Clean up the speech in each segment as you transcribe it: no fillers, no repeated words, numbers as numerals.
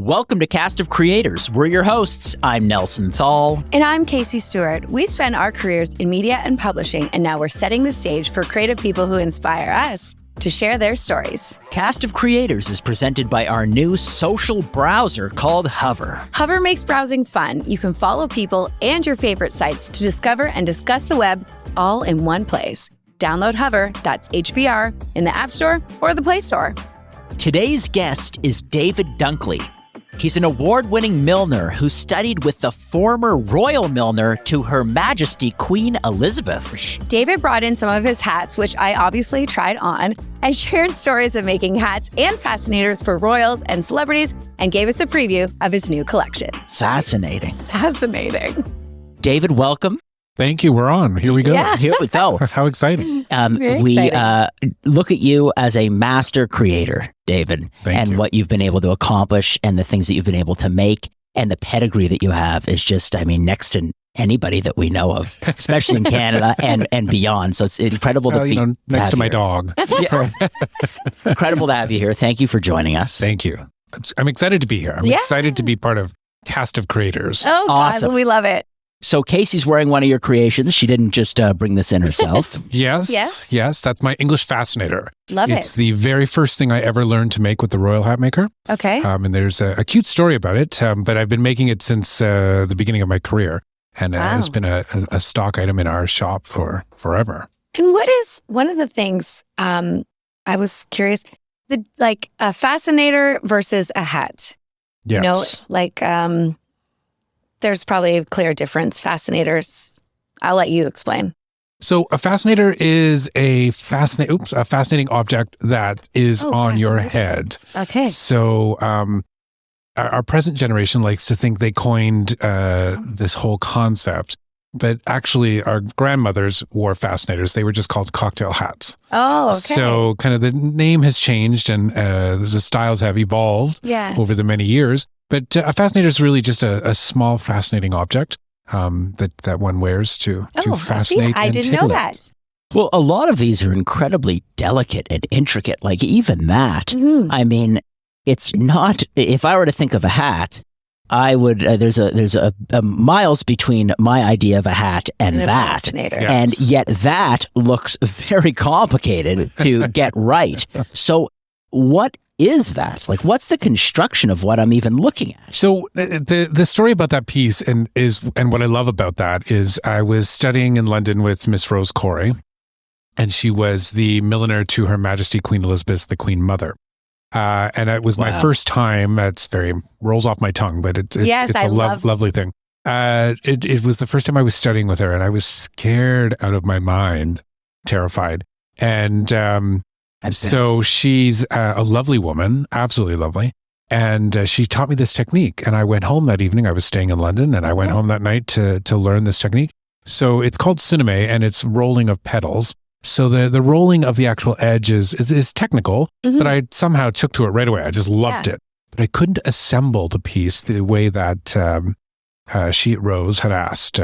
Welcome to Cast of Creators. We're your hosts. I'm Nelson Thal. And I'm Casie Stewart. We spent our careers in media and publishing, and now we're setting the stage for creative people who inspire us to share their stories. Cast of Creators is presented by our new social browser called Hover. Hover makes browsing fun. You can follow people and your favorite sites to discover and discuss the web all in one place. Download Hover, that's HVR, in the App Store or the Play Store. Today's guest is David Dunkley. He's an award-winning milliner who studied with the former royal milliner to Her Majesty Queen Elizabeth. David brought in some of his hats, which I obviously tried on, and shared stories of making hats and fascinators for royals and celebrities, and gave us a preview of his new collection. Fascinating. David, welcome. Thank you. We're on. Here we go. Yeah. Here we go. How exciting. We look at you as a master creator, David, Thank you. what you've been able to accomplish and the things that you've been able to make and the pedigree that you have is just, next to anybody that we know of, especially in Canada and beyond. So it's incredible to be next to my dog. Yeah. Incredible to have you here. Thank you for joining us. Thank you. I'm excited to be here. I'm excited to be part of Cast of Creators. Oh, Awesome. God, we love it. So Casie's wearing one of your creations. She didn't just bring this in herself. Yes. That's my English fascinator. Love It's it. the very first thing I ever learned to make with the Royal Hat Maker. Okay. And there's a cute story about it, but I've been making it since the beginning of my career. And it's been a stock item in our shop for forever. And what is one of the things I was curious, a fascinator versus a hat? Yes. There's probably a clear difference. Fascinators, I'll let you explain. So a fascinator is a fascinating object that is on your head. Okay. So our present generation likes to think they coined this whole concept, but actually our grandmothers wore fascinators. They were just called cocktail hats. Oh, okay. So kind of the name has changed and the styles have evolved over the many years. But a fascinator is really just a small fascinating object that one wears to fascinate I and didn't know titillate. that. Well, a lot of these are incredibly delicate and intricate. Like even that, Mm-hmm. it's not, if I were to think of a hat, I would, there's a miles between my idea of a hat and a that. fascinator. Yeah. And yet that looks very complicated to get right. So what is that? Like, what's the construction of what I'm even looking at? So the story about that piece and what I love about that is I was studying in London with Miss Rose Corey, and she was the milliner to Her Majesty Queen Elizabeth, the Queen Mother. And it was my first time. It's very rolls off my tongue, but it's a lovely thing. It was the first time I was studying with her, and I was scared out of my mind, terrified. And so she's a lovely woman, absolutely lovely. And she taught me this technique. And I went home that evening. I was staying in London, and I went home that night to learn this technique. So it's called cineme, and it's rolling of petals. So the rolling of the actual edge is technical, but I somehow took to it right away. I just loved it. But I couldn't assemble the piece the way that Rose had asked.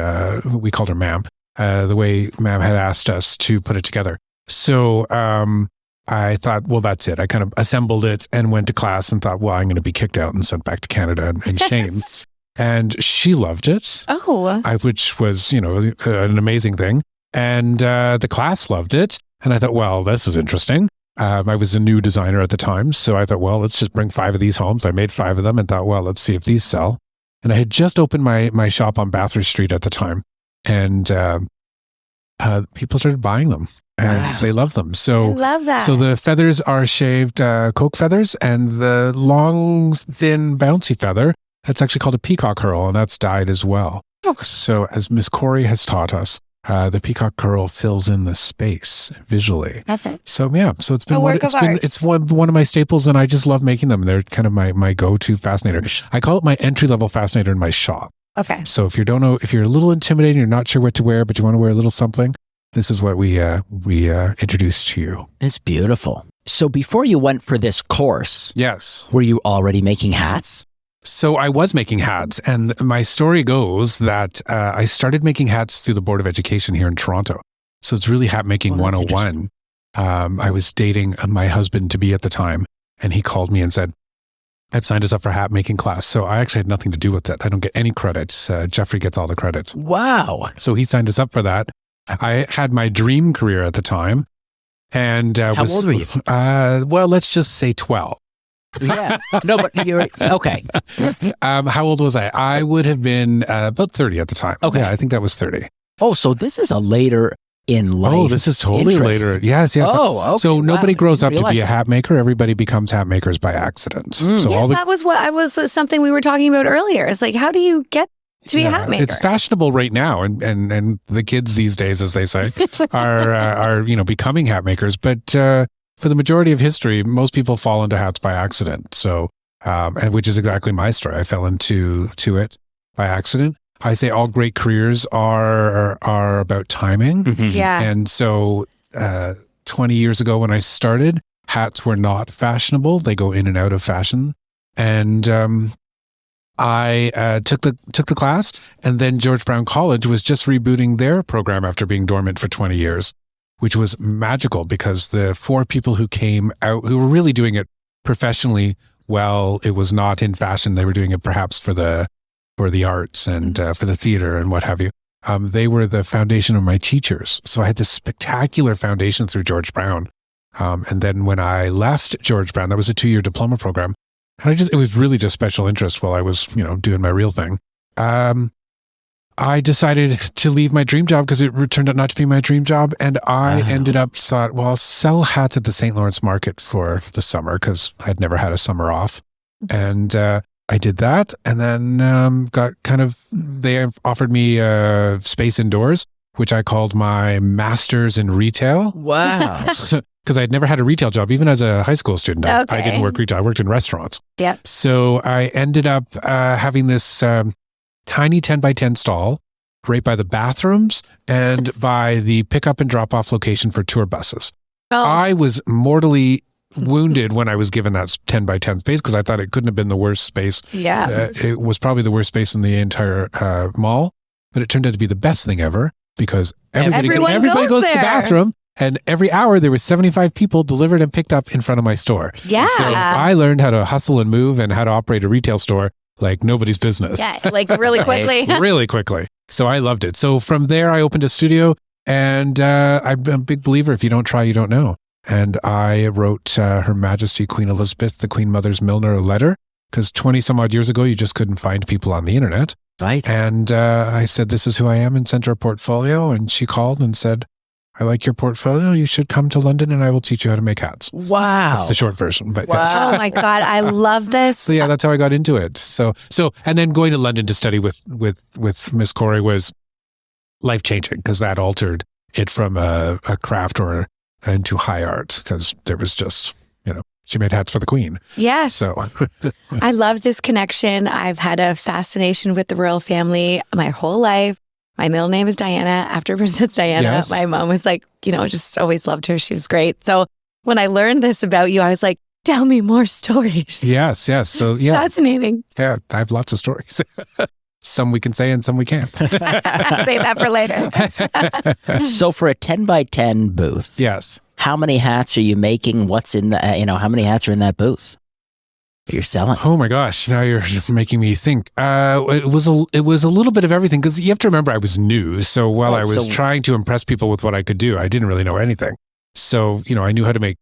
We called her Ma'am. The way Ma'am had asked us to put it together. So I thought, well, that's it. I kind of assembled it and went to class and thought, well, I'm going to be kicked out and sent back to Canada in shame. And she loved it. Oh. Which was, an amazing thing. And the class loved it. And I thought, well, this is interesting. I was a new designer at the time. So I thought, well, let's just bring 5 of these home. So I made 5 of them and thought, well, let's see if these sell. And I had just opened my shop on Bathurst Street at the time. And people started buying them. And they love them. So I love that. So the feathers are shaved coke feathers, and the long, thin, bouncy feather, that's actually called a peacock curl, and that's dyed as well. So as Miss Corey has taught us, the peacock curl fills in the space visually. Perfect. So so it's been It's one of my staples, and I just love making them. They're kind of my go-to fascinator. I call it my entry-level fascinator in my shop. Okay. So if you don't know, if you're a little intimidated, you're not sure what to wear, but you want to wear a little something, this is what we introduced to you. It's beautiful. So before you went for this course, Yes. were you already making hats? So I was making hats, and my story goes that I started making hats through the Board of Education here in Toronto. So it's really hat making 101. I was dating my husband to be at the time, and he called me and said, I've signed us up for hat making class. So I actually had nothing to do with it. I don't get any credits. Jeffrey gets all the credit. Wow. So he signed us up for that. I had my dream career at the time. And how old were you? Well, let's just say 12. Yeah. No, but you're okay. How old was I? I would have been about 30 at the time. Okay. Yeah, I think that was 30. Oh, so this is a later in life. Oh, this is totally interest. later. Yes. Oh, okay. So nobody Wow. grows I up didn't to be a realize hat maker. Everybody becomes hat makers by accident. So Yes, all the that was what I was something we were talking about earlier. It's like, how do you get to be a hat maker? It's fashionable right now, and the kids these days, as they say, are becoming hat makers. But for the majority of history, most people fall into hats by accident. So, and which is exactly my story. I fell into it by accident. I say all great careers are about timing. Mhm. Yeah. And so 20 years ago when I started, hats were not fashionable. They go in and out of fashion. And I took the class, and then George Brown College was just rebooting their program after being dormant for 20 years, which was magical because the 4 people who came out, who were really doing it professionally well, it was not in fashion. They were doing it perhaps for the arts and for the theater and what have you. They were the foundation of my teachers. So I had this spectacular foundation through George Brown. And then when I left George Brown, that was a 2-year diploma program. And it was really just special interest while I was, doing my real thing. I decided to leave my dream job because it turned out not to be my dream job. And I ended up thought, well, I'll sell hats at the St. Lawrence Market for the summer because I'd never had a summer off. And I did that, and then they offered me space indoors, which I called my master's in retail. Wow. Because I'd never had a retail job, even as a high school student. I Okay. didn't work retail. I worked in restaurants. Yep. So I ended up having this tiny 10 by 10 stall right by the bathrooms and by the pickup and drop off location for tour buses. Oh. I was mortally wounded when I was given that 10 by 10 space because I thought it couldn't have been the worst space. Yeah. It was probably the worst space in the entire mall, but it turned out to be the best thing ever because everybody Everyone goes goes to the there. bathroom, and every hour there were 75 people delivered and picked up in front of my store. Yeah. So I learned how to hustle and move and how to operate a retail store like nobody's business. Yeah, like really quickly. Really quickly. So I loved it. So from there, I opened a studio, and I'm a big believer, if you don't try, you don't know. And I wrote Her Majesty Queen Elizabeth, the Queen Mother's Milliner, a letter, because 20 some odd years ago, you just couldn't find people on the internet. Right. And I said, this is who I am, and sent her a portfolio. And she called and said, I like your portfolio. You should come to London and I will teach you how to make hats. Wow. That's the short version. But Wow. yes. Oh my God, I love this. So yeah, that's how I got into it. So, and then going to London to study with Miss Corey was life changing because that altered it from a craft or into high art because there was just, she made hats for the Queen. Yes. So I love this connection. I've had a fascination with the royal family my whole life. My middle name is Diana after Princess Diana. Yes. My mom was like, just always loved her. She was great. So when I learned this about you, I was like, tell me more stories. yes. So yeah, Fascinating. I have lots of stories. Some we can say and some we can't. Save that for later. So for a 10 by 10 booth, Yes. how many hats are you making? What's in the, how many hats are in that booth you're selling? Oh my gosh! Now you're making me think. It was a little bit of everything because you have to remember I was new. So while Right, I was so- trying to impress people with what I could do, I didn't really know anything. So I knew how to make.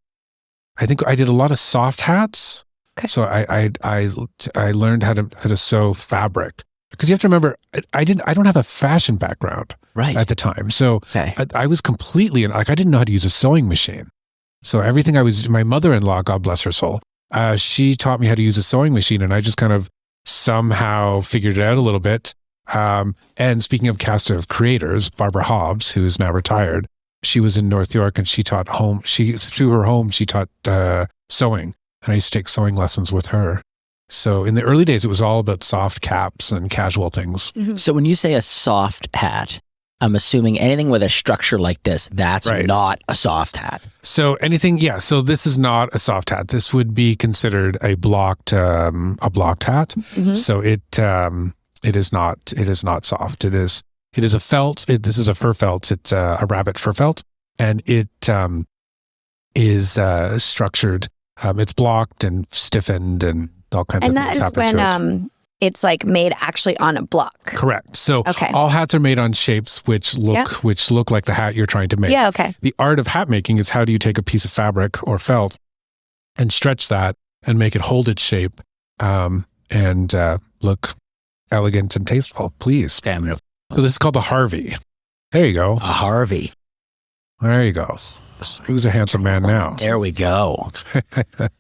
I think I did a lot of soft hats. Okay. So I learned how to sew fabric because you have to remember I don't have a fashion background Right. at the time. So Okay. I was completely I didn't know how to use a sewing machine. So everything my mother-in-law, God bless her soul, she taught me how to use a sewing machine, and I just kind of somehow figured it out a little bit. And speaking of cast of creators, Barbara Hobbs, who is now retired, she was in North York, and she taught through her home, she taught sewing, and I used to take sewing lessons with her. So in the early days, it was all about soft caps and casual things. So when you say a soft hat, I'm assuming anything with a structure like this, that's Right. not a soft hat. So anything, yeah. So this is not a soft hat. This would be considered a blocked hat. Mhm. So it is not soft. It is a felt. This is a fur felt. It's a rabbit fur felt, and it is structured. It's blocked and stiffened and all kinds And of that things is happen when to it. it's like made actually on a block. Correct. So Okay. all hats are made on shapes which look like the hat you're trying to make. Yeah, okay. The art of hat making is how do you take a piece of fabric or felt and stretch that and make it hold its shape and look elegant and tasteful, please. Okay, I'm gonna So this is called the Harvey. There you go. a Harvey. There you go. Who's a handsome man now? There we go.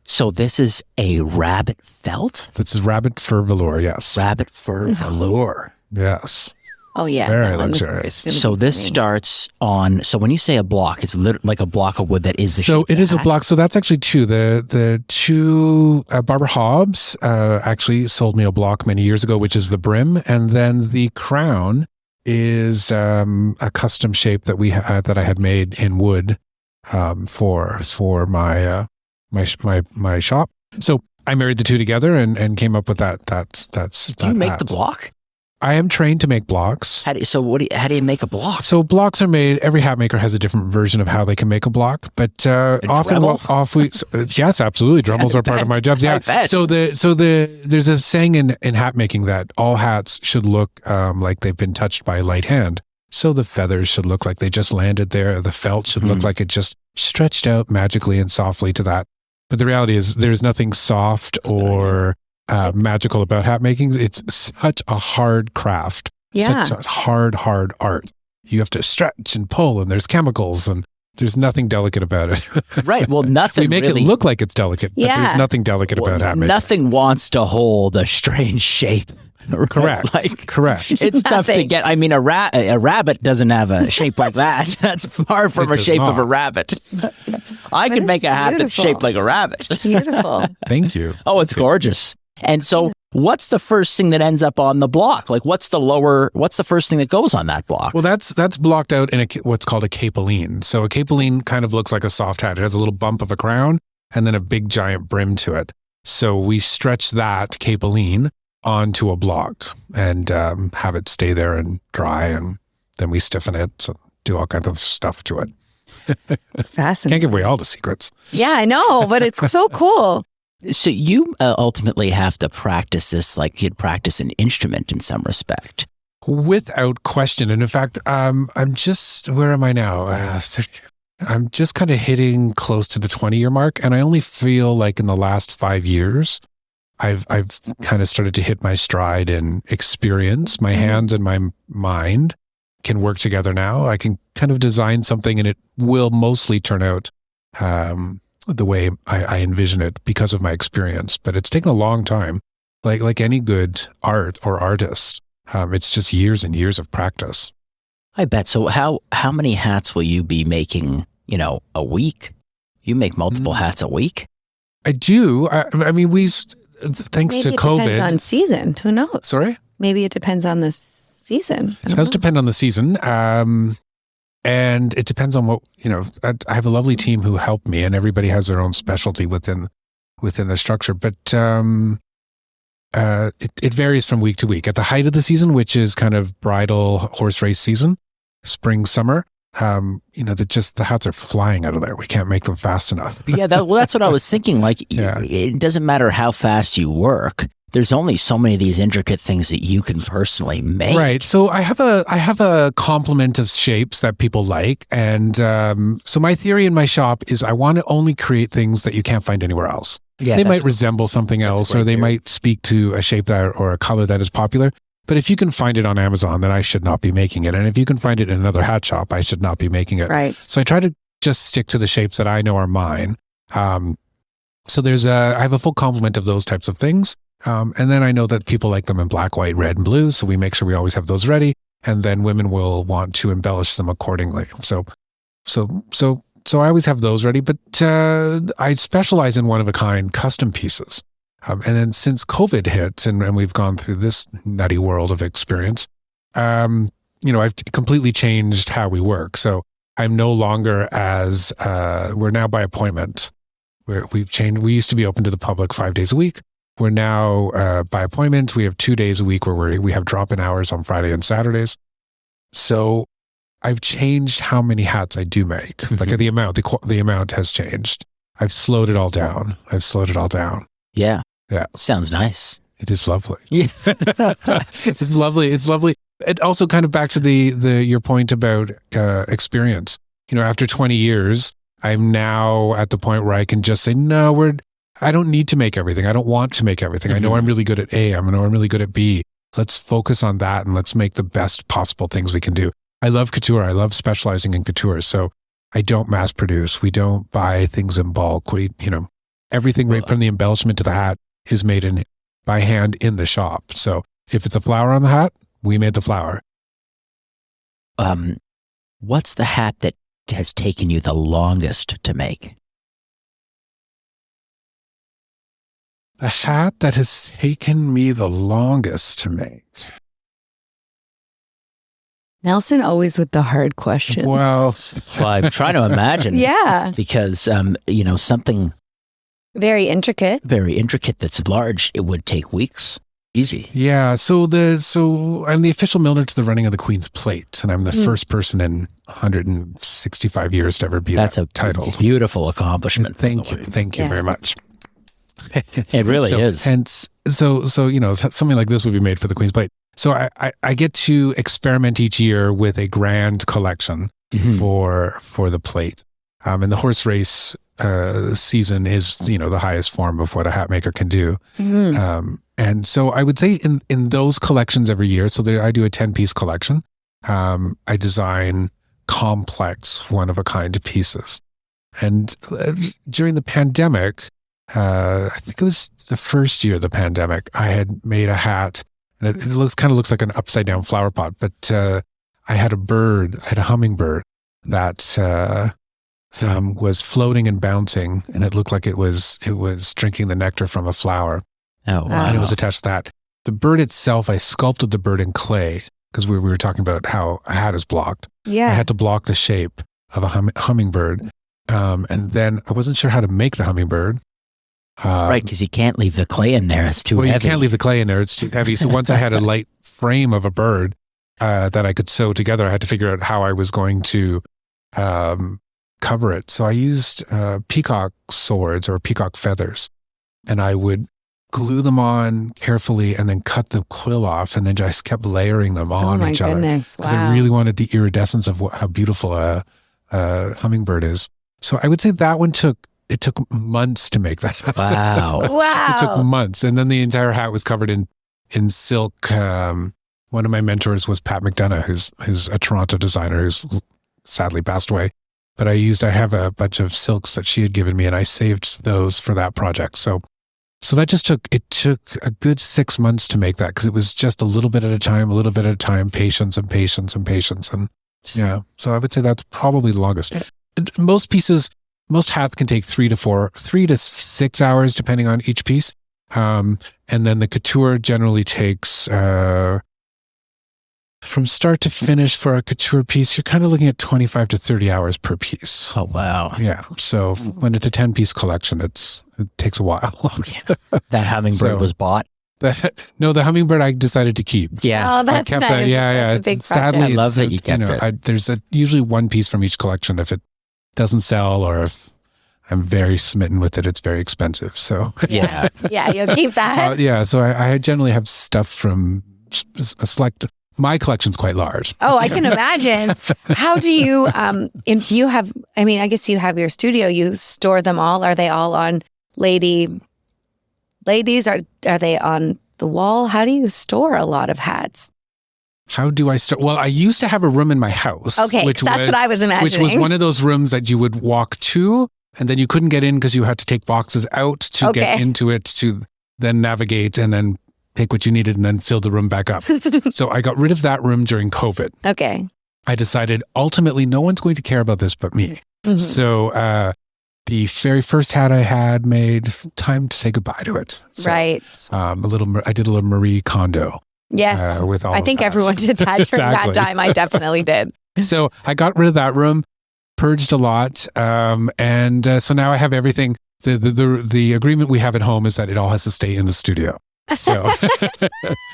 So this is a rabbit felt? This is rabbit fur velour, yes. Rabbit fur velour. Yes. Oh, yeah. Very that one is- luxurious. it's gonna So be this green. starts on, so when you say a block, it's literally like a block of wood that is the So shape it of is a hat. block. So that's actually two. The two, Barbara Hobbs actually sold me a block many years ago, which is the brim. And then the crown is a custom shape that that I had made in wood for my shop. So I married the two together and came up with that. Do you make the block? I am trained to make blocks. How do you make a block? So blocks are made. Every hat maker has a different version of how they can make a block, but often Dremel? yes, absolutely, Dremels are part of my jobs. Yeah. I bet. So there's a saying in hat making that all hats should look like they've been touched by a light hand. So the feathers should look like they just landed there. The felt should look like it just stretched out magically and softly to that. But the reality is, there's nothing soft or magical about hat making. It's such a hard craft. Yeah. Such a hard art. You have to stretch and pull, and there's chemicals, and there's nothing delicate about it. Right. Well, nothing We make really, it look like it's delicate, but Yeah. there's nothing delicate about hat making. nothing wants to hold a strange shape. Right? Correct. Like, Correct. it's tough to Nothing. get. I mean, a rabbit doesn't have a shape like that. That's far from It a does shape of a not. rabbit. I could it's make a hat that's beautiful. shaped like a rabbit. Beautiful. Thank you. Oh, it's gorgeous. And so, what's the first thing that ends up on the block? Like, what's the first thing that goes on that block? Well, that's blocked out in what's called a capeline. So a capeline kind of looks like a soft hat. It has a little bump of a crown and then a big giant brim to it. So we stretch that capeline onto a block and have it stay there and dry, and then we stiffen it, so do all kinds of stuff to it. Fascinating. Can't give away all the secrets. Yeah, I know, but it's so cool. So you ultimately have to practice this like you'd practice an instrument in some respect. Without question. And in fact, I'm just, where am I now? I'm just kind of hitting close to the 20-year mark. And I only feel like in the last 5 years, I've kind of started to hit my stride in experience. My hands and my mind can work together now. I can kind of design something and it will mostly turn out the way I envision it because of my experience. But it's taken a long time. Like any good art or artist, it's just years and years of practice. I bet. So how many hats will you be making, a week? You make multiple hats a week? I do. I mean, thanks Maybe to it COVID. depends on season. Who knows? Sorry? Maybe it depends on the season. I It don't does know. depend on the season. And it depends on what, I have a lovely team who help me, and everybody has their own specialty within the structure. But it varies from week to week. At the height of the season, which is kind of bridal horse race season, spring, summer, the hats are flying out of there. We can't make them fast enough. Yeah, that's what I was thinking. Like, Yeah. it doesn't matter how fast you work. There's only so many of these intricate things that you can personally make. Right. So I have a complement of shapes that people like. And so my theory in my shop is I want to only create things that you can't find anywhere else. Yeah, They that's- might resemble something that's a else, great or they theory. might speak to a shape or a color that is popular. But if you can find it on Amazon, then I should not be making it. And if you can find it in another hat shop, I should not be making it. Right. So I try to just stick to the shapes that I know are mine. So I have a full complement of those types of things. And then I know that people like them in black, white, red, and blue. So we make sure we always have those ready. And then women will want to embellish them accordingly. So I always have those ready. But I specialize in one-of-a-kind custom pieces. And then since COVID hit and we've gone through this nutty world of experience, I've completely changed how we work. So I'm no longer we're now by appointment. We've changed. We used to be open to the public 5 days a week. We're now by appointment. We have 2 days a week where we have drop-in hours on Friday and Saturdays. So I've changed how many hats I do make. Like the amount has changed. I've slowed it all down. Yeah. Yeah. Sounds nice. It is lovely. Yeah. It's lovely. It's lovely. It also kind of back to your point about experience. After 20 years, I'm now at the point where I can just say, no, I don't need to make everything. I don't want to make everything. I know I'm really good at A. I know I'm really good at B. Let's focus on that and let's make the best possible things we can do. I love couture. I love specializing in couture. So I don't mass produce. We don't buy things in bulk. Everything right from the embellishment to the hat is made by hand in the shop. So if it's a flower on the hat, we made the flower. What's the hat that has taken you the longest to make? The hat that has taken me the longest to make. Nelson always with the hard question. Well, I'm trying to imagine. Yeah. Because, something Very intricate. very intricate that's large, it would take weeks. Easy. yeah. So I'm the official milliner to the running of the Queen's Plate, and I'm the first person in 165 years to ever be That's that a title. beautiful accomplishment. Thank you. Thank you Yeah. very much. It really is. Hence, so something like this would be made for the Queen's Plate. So I get to experiment each year with a grand collection for the plate. And the horse race season is, the highest form of what a hat maker can do. And so I would say in those collections every year, so I do a 10-piece collection. I design complex, one-of-a-kind pieces. And during the pandemic, I think it was the first year of the pandemic, I had made a hat, and it looks like an upside-down flower pot, but I had a hummingbird that was floating and bouncing, and it looked like it was drinking the nectar from a flower. Oh, wow. And it was attached to that. The bird itself, I sculpted the bird in clay because we were talking about how a hat is blocked. Yeah. I had to block the shape of a hummingbird. And then I wasn't sure how to make the hummingbird. Right, because you can't leave the clay in there. It's too heavy. You can't leave the clay in there. It's too heavy. So once I had a light frame of a bird that I could sew together, I had to figure out how I was going to cover it. So I used peacock swords or peacock feathers, and I would glue them on carefully and then cut the quill off, and then just kept layering them on each other. Goodness. Because Wow. I really wanted the iridescence of how beautiful a hummingbird is. So I would say that one took months to make that. Wow. Wow. It took months. And then the entire hat was covered in silk. One of my mentors was Pat McDonough, who's a Toronto designer who's sadly passed away. But I have a bunch of silks that she had given me, and I saved those for that project. So that took a good 6 months to make that, because it was just a little bit at a time, patience. And yeah, so I would say that's probably the longest. Most hats can take 3 to 6 hours, depending on each piece. And then the couture generally takes, from start to finish for a couture piece, you're kind of looking at 25 to 30 hours per piece. Oh, wow. Yeah. So when it's a 10-piece collection, it takes a while. That hummingbird was bought. No, the hummingbird I decided to keep. Yeah. Oh, that's I kept nice. that. Yeah. That's a big Sadly, project. I love that you kept it. There's usually one piece from each collection. If it doesn't sell, or if I'm very smitten with it, it's very expensive. So Yeah. Yeah, you'll keep that. so I generally have stuff from a select. My collection's quite large. Oh, I can imagine. How do you, if you have, I guess you have your studio, you store them all. Are they all on ladies? Are they on the wall? How do you store a lot of hats? How do I start? Well, I used to have a room in my house. Okay, that's what I was imagining. Which was one of those rooms that you would walk to, and then you couldn't get in because you had to take boxes out to get into it, to then navigate and then pick what you needed and then fill the room back up. So I got rid of that room during COVID. Okay. I decided ultimately no one's going to care about this but me. Mhm. So the very first hat I had made, time to say goodbye to it. So, Right. I did a little Marie Kondo. Yes. With all I of think that. everyone did that during Exactly. that time. I definitely did. So I got rid of that room, purged a lot, and so now I have everything. The agreement we have at home is that it all has to stay in the studio. So,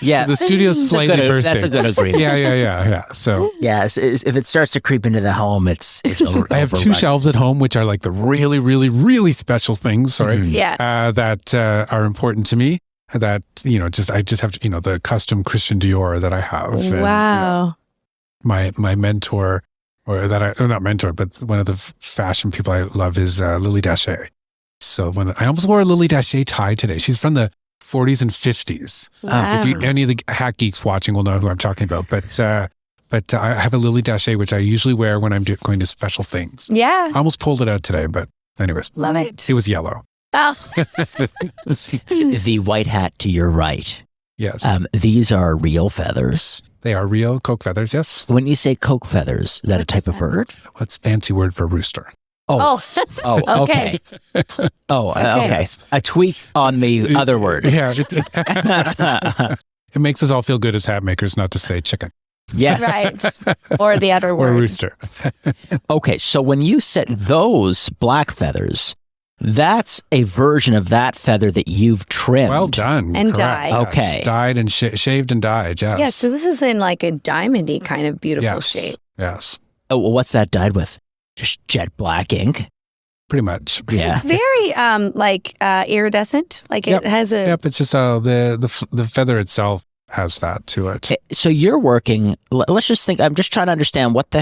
Yeah. so the studio's It's a slightly good- bursting. That's a good agreement. Yeah. So Yeah, if it starts to creep into the home, it's I have 2 shelves at home, which are like the really, really, really special things. Sorry, Yeah. that are important to me. That I just have to, the custom Christian Dior that I have. And, Wow. my mentor, or not mentor, but one of the fashion people I love is Lily Daché. So I almost wore a Lily Daché tie today. She's from the 40s and 50s. Wow. If any of the hack geeks watching will know who I'm talking about. But I have a Lily Daché, which I usually wear when I'm going to special things. Yeah. I almost pulled it out today, but anyways, Love it. it was yellow. Oh. The white hat to your right. Yes, These are real feathers. they are real coke feathers. Yes. When you say coke feathers, is that a type of bird? What's fancy word for rooster? Oh, okay. Oh, okay. A tweak on the other word. Yeah. It makes us all feel good as hat makers not to say chicken Yes. Right. Or the other or word. rooster. Okay, so when you said those black feathers, that's a version of that feather that you've trimmed. Well done. And Correct. dyed. Yes. Okay. Dyed and shaved and dyed. Yes. Yeah, so this is in like a diamondy kind of beautiful yes. shape. Yes. Oh, well, what's that dyed with? Just jet black ink? Pretty much. Yeah. It's very iridescent. Like Yep. it has a Yep. It's just the feather itself has that to it. So you're working, let's just think, I'm just trying to understand what the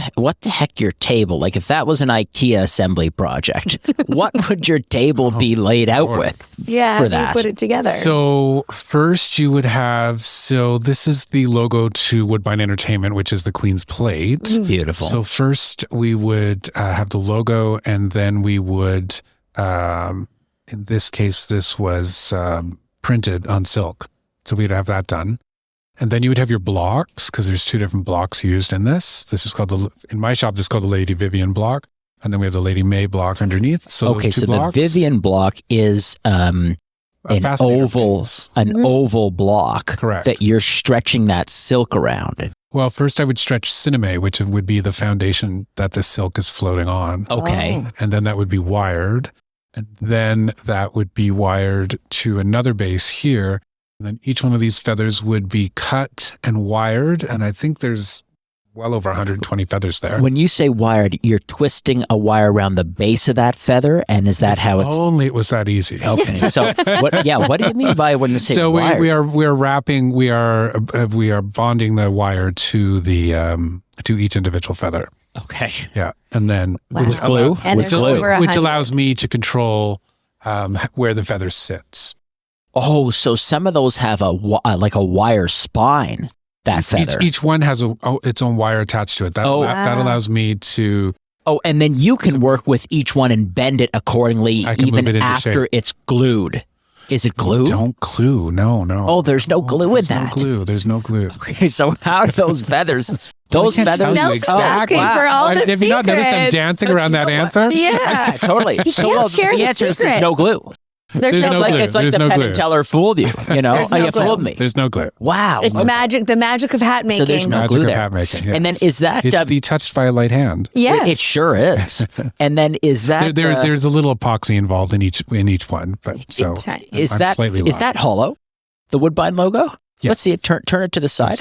heck your table, like if that was an IKEA assembly project, what would your table be laid out Lord. with yeah, for you that? put it together. So first you would have, this is the logo to Woodbine Entertainment, which is the Queen's Plate. Beautiful. So first we would have the logo, and then we would, in this case, this was printed on silk. So we'd have that done. And then you would have your blocks, because there's 2 different blocks used in this. This is called in my shop, this is called the Lady Vivian block. And then we have the Lady May block underneath. So okay, those 2 so blocks, the Vivian block is an fascinator oval, piece. oval block Correct. that you're stretching that silk around. Well, first I would stretch cineme, which would be the foundation that the silk is floating on. Okay. Oh. And then that would be wired. And then that would be wired to another base here. And then each one of these feathers would be cut and wired. And I think there's well over 120 feathers there. When you say wired, you're twisting a wire around the base of that feather, and is that how it's? Only it was that easy. Okay. So what? Yeah. What do you mean by when you say So wired? we are wrapping, we are bonding the wire to the to each individual feather. Okay. Yeah. And then Wow. With glue? And With there's glue. over which 100. allows me to control where the feather sits. Oh, so some of those have like a wire spine. That feather. Each one has its own wire attached to it. That wow. allows me to. Oh, and then you can work with each one and bend it accordingly, I can move even it into after shape. it's glued. Is it glued? Don't glue. No. Oh, there's no glue in There's that. No glue. There's no glue. Okay, so how do those feathers? Those can't tell feathers. you Nelson's exactly. asking for all the Have you not noticed I'm secrets. dancing around that answer? Yeah. Totally. You can't share the the answer is secret. there's no glue. There's no glue. It's like There's the no Penn glue. and Teller fooled you. You know, There's no you glue. fooled me. There's no glue. Wow. It's magic, the magic of hat making. So there's no Magic glue of there. hat making. Yes. And then is that It's the touched by a light hand. Yes. It sure is. And then is that There's a little epoxy involved in each one, but so It's tiny. is I'm that slightly is that hollow? The Woodbine logo? Yes. Let's see it. Turn it to the side.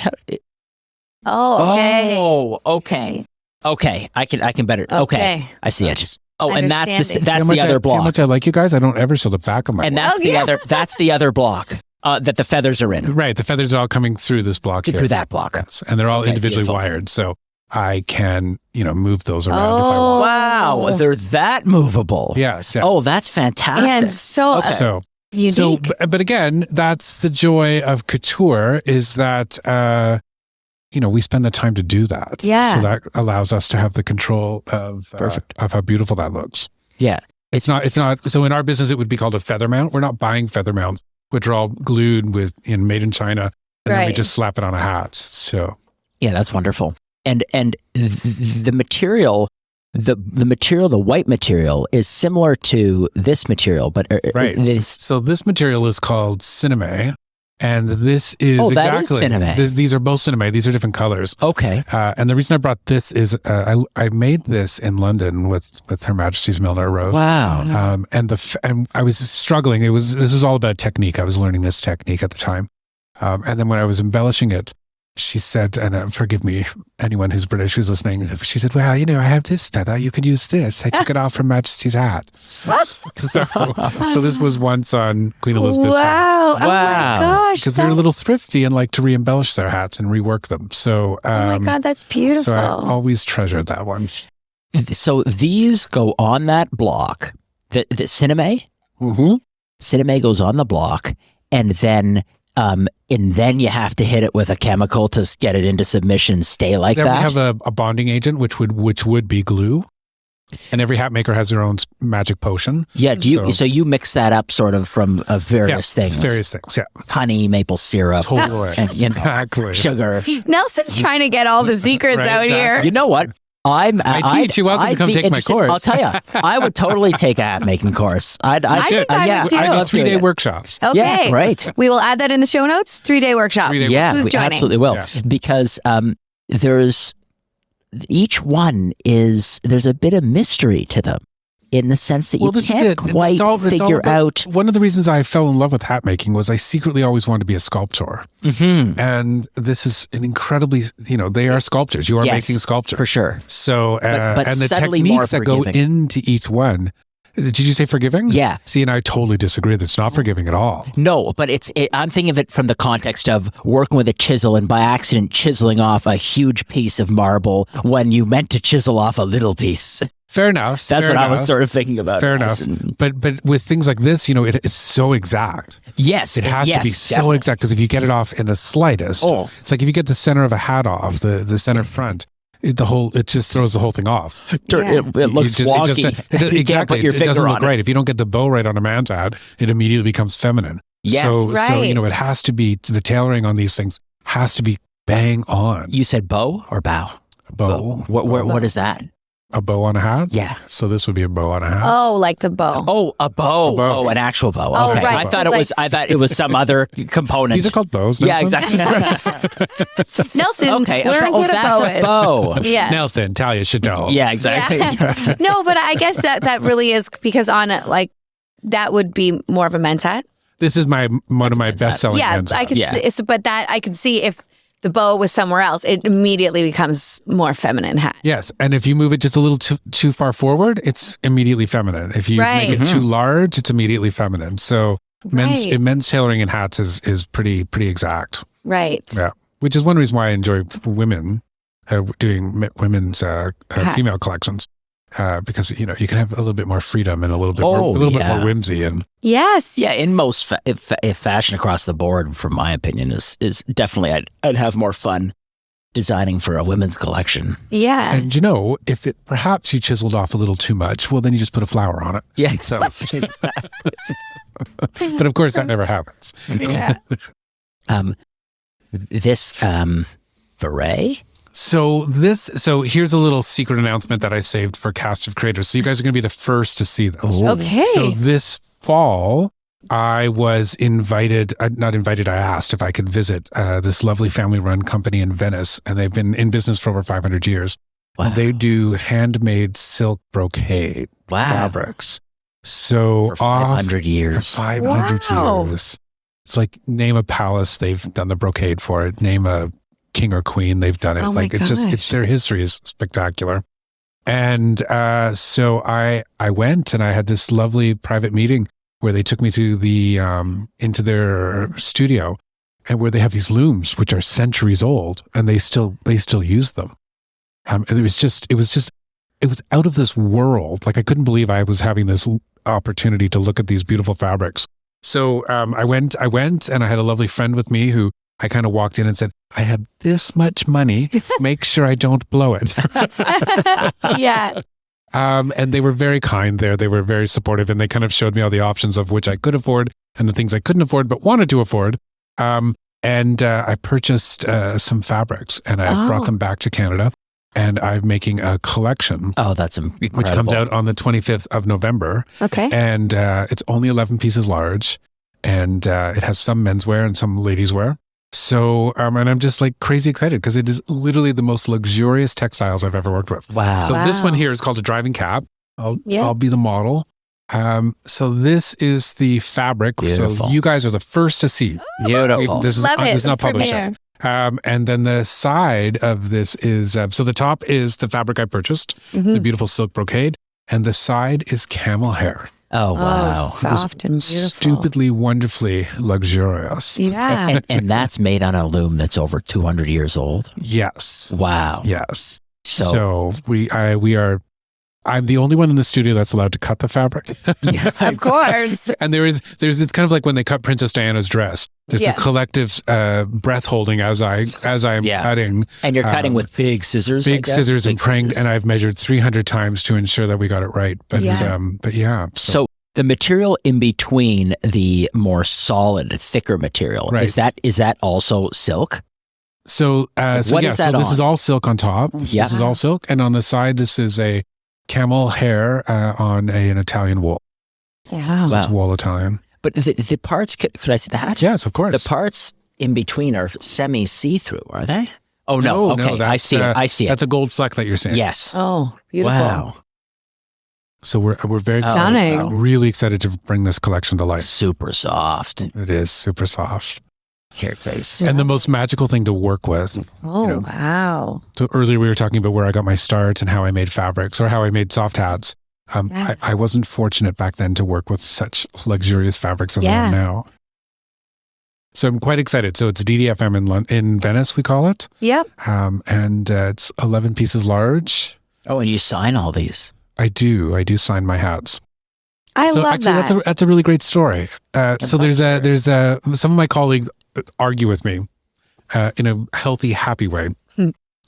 Oh, okay. Oh, okay. Okay, I can better. Okay, I see it. Oh, and that's Understanding. that's See the how other much how block, much I like you guys. I don't ever show the back of my. and that's Oh, the yeah. other. That's the other block that the feathers are in. Right, the feathers are all coming through this block here. Through that block. Yes, and they're all Okay, individually beautiful. wired, so I can move those around if I Oh. want. Wow, they're that movable. Yes. Oh, that's fantastic. And so Okay. So unique. but again, that's the joy of couture is that we spend the time to do that. Yeah. So that allows us to have the control of Perfect. of how beautiful that looks. Yeah. It's not. So in our business, it would be called a feather mount. We're not buying feather mounts, which are all glued made in China, and then we Right. just slap it on a hat. So Yeah, that's wonderful. And the material, the material, the white material is similar to this material, but right. it is So this material is called cineme, And this is that is cinema. These are both cinema. These are different colors. Okay. And the reason I brought this is I made this in London with Her Majesty's Milliner Rose. Wow. And I was struggling. This was all about technique. I was learning this technique at the time. And then when I was embellishing it, she said, and forgive me, anyone who's British who's listening, she said, well, I have this feather. You could use this. I took it off from Majesty's hat. So this was once on Queen Elizabeth's hat. Oh my gosh. Because they're a little thrifty and like to re-embellish their hats and rework them. So, oh my God, that's beautiful. So I always treasured that one. So these go on that block. The cinema? Mm-hmm. Cinema goes on the block, and then you have to hit it with a chemical to get it into submission and stay like then that. We have a bonding agent, which would be glue. And every hat maker has their own magic potion. Yeah. So you mix that up sort of from various things. Various things, yeah. Honey, maple syrup, totally. And, Exactly. sugar. Nelson's trying to get all the secrets Right, out here. You know what? I teach. You're welcome to come take my course. I'll tell you, I would totally take a hat making course. I think I would too. I got 3-day workshops. Okay. Yeah, right. We will add that in the show notes. 3-day workshop. Yeah, Who's we joining? absolutely will. Yeah. Because there's a bit of mystery to them in the sense that you can't quite figure out. One of the reasons I fell in love with hat making was I secretly always wanted to be a sculptor. Mm-hmm. And this is an incredibly, they are sculptures. You are making sculpture. For sure. So, but and the subtly techniques more that go forgiving. into each one. Did you say forgiving? Yeah. See, and I totally disagree. It's not forgiving at all. No, but I'm thinking of it from the context of working with a chisel and by accident chiseling off a huge piece of marble when you meant to chisel off a little piece. Fair enough. That's what I was sort of thinking about. Fair enough. But with things like this, it's so exact. Yes. It has to be so definitely. exact, because if you get it off in the slightest, it's like if you get the center of a hat off, the center front, it just throws the whole thing off. It looks wonky. You can't put your it finger doesn't look on right. If you don't get the bow right on a man's hat, it immediately becomes feminine. Yes. So Right. it has to be, the tailoring on these things has to be bang on. You said bow or bow? Bow. What is that? A bow on a hat? Yeah. So this would be a bow on a hat. Oh, like the bow. Oh, a bow. A bow. Oh, an actual bow. Oh, Okay. right. I thought it was some other component. These are called bows. Yeah, Nelson? exactly. Nelson Okay. learns what a that's bow a is. bow. Yeah. Nelson, Talia should know. Yeah, exactly. Yeah. No, but I guess that really is because that would be more of a men's hat. This is one of my best-selling men's I hats. could. Yeah. But that I could see if the bow was somewhere else, it immediately becomes more feminine hat. Yes, and if you move it just a little too far forward, it's immediately feminine. If you Right. make it too large, it's immediately feminine. So Right. men's tailoring in hats is pretty exact. Right. Yeah, which is one reason why I enjoy women doing women's female collections. Because you can have a little bit more freedom and a little bit more whimsy and Yes. Yeah, in most fashion across the board, from my opinion, is definitely I'd have more fun designing for a women's collection. Yeah. and if it perhaps you chiseled off a little too much, well then you just put a flower on it. Yeah. So, but of course that never happens. Yeah. This beret. So here's a little secret announcement that I saved for Cast of Creators. So you guys are going to be the first to see this. Okay. So this fall, I was invited, not invited, I asked if I could visit this lovely family-run company in Venice, and they've been in business for over 500 years. Wow. They do handmade silk brocade fabrics. So For 500 years. For 500 Wow. years. It's like name a palace, they've done the brocade for it. Name a king or queen, they've done it. Oh my It's just their history is spectacular. And so I went and I had this lovely private meeting where they took me to the into their studio, and where they have these looms which are centuries old, and they still use them. And it was out of this world. Like I couldn't believe I was having this opportunity to look at these beautiful fabrics. So I went and I had a lovely friend with me who I kind of walked in and said, I have this much money. Make sure I don't blow it. Yeah. And they were very kind there. They were very supportive, and they kind of showed me all the options of which I could afford and the things I couldn't afford but wanted to afford. And I purchased some fabrics, and I brought them back to Canada, and I'm making a collection. Oh, that's incredible. Which comes out on the 25th of November. Okay. And it's only 11 pieces large. and it has some menswear and some ladies wear. So, and I'm just like crazy excited because it is literally the most luxurious textiles I've ever worked with. Wow. So this one here is called a driving cap. I'll be the model. So this is the fabric. Beautiful. So you guys are the first to see. Beautiful. This is not published yet. And then the side of this is, so the top is the fabric I purchased, the beautiful silk brocade, and the side is camel hair. Oh, wow. Soft and beautiful. Stupidly, wonderfully luxurious. Yeah. And that's made on a loom that's over 200 years old. Yes. Wow. Yes. So I'm the only one in the studio that's allowed to cut the fabric. Of course. And there's it's kind of like when they cut Princess Diana's dress. There's a collective breath holding as I'm cutting. And you're cutting with big scissors. Big scissors and pranged, and I've measured 300 times to ensure that we got it right. But So the material in between the more solid, thicker material, is that also silk? So this is all silk on top. Yeah. This is all silk, and on the side, this is a camel hair on an Italian wool. Yeah. So it's wool Italian. But the parts, could I see that? Yes, of course. The parts in between are semi-see-through, are they? Oh, no. Okay, I see it. I see it. That's a gold fleck that you're saying. Yes. Oh, beautiful. Wow. So we're very Stunning. really excited to bring this collection to life. Super soft. It is super soft. Here, Grace. And the most magical thing to work with. Oh, wow. So earlier we were talking about where I got my start and how I made fabrics or how I made soft hats. I wasn't fortunate back then to work with such luxurious fabrics as I am now. So I'm quite excited. So it's DDFM in Venice, we call it. Yep. And it's 11 pieces large. Oh, and you sign all these. I do sign my hats. I love actually, that. That's a really great story. So there's some of my colleagues argue with me in a healthy, happy way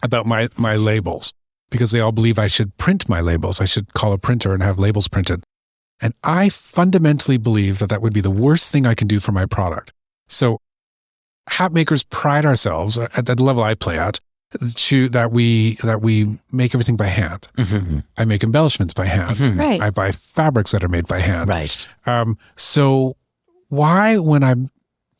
about my labels because they all believe I should print my labels. I should call a printer and have labels printed. And I fundamentally believe that would be the worst thing I can do for my product. So hat makers pride ourselves at the level I play at that we make everything by hand. Mm-hmm. I make embellishments by hand. Mm-hmm. Right. I buy fabrics that are made by hand. Right. So why, when I'm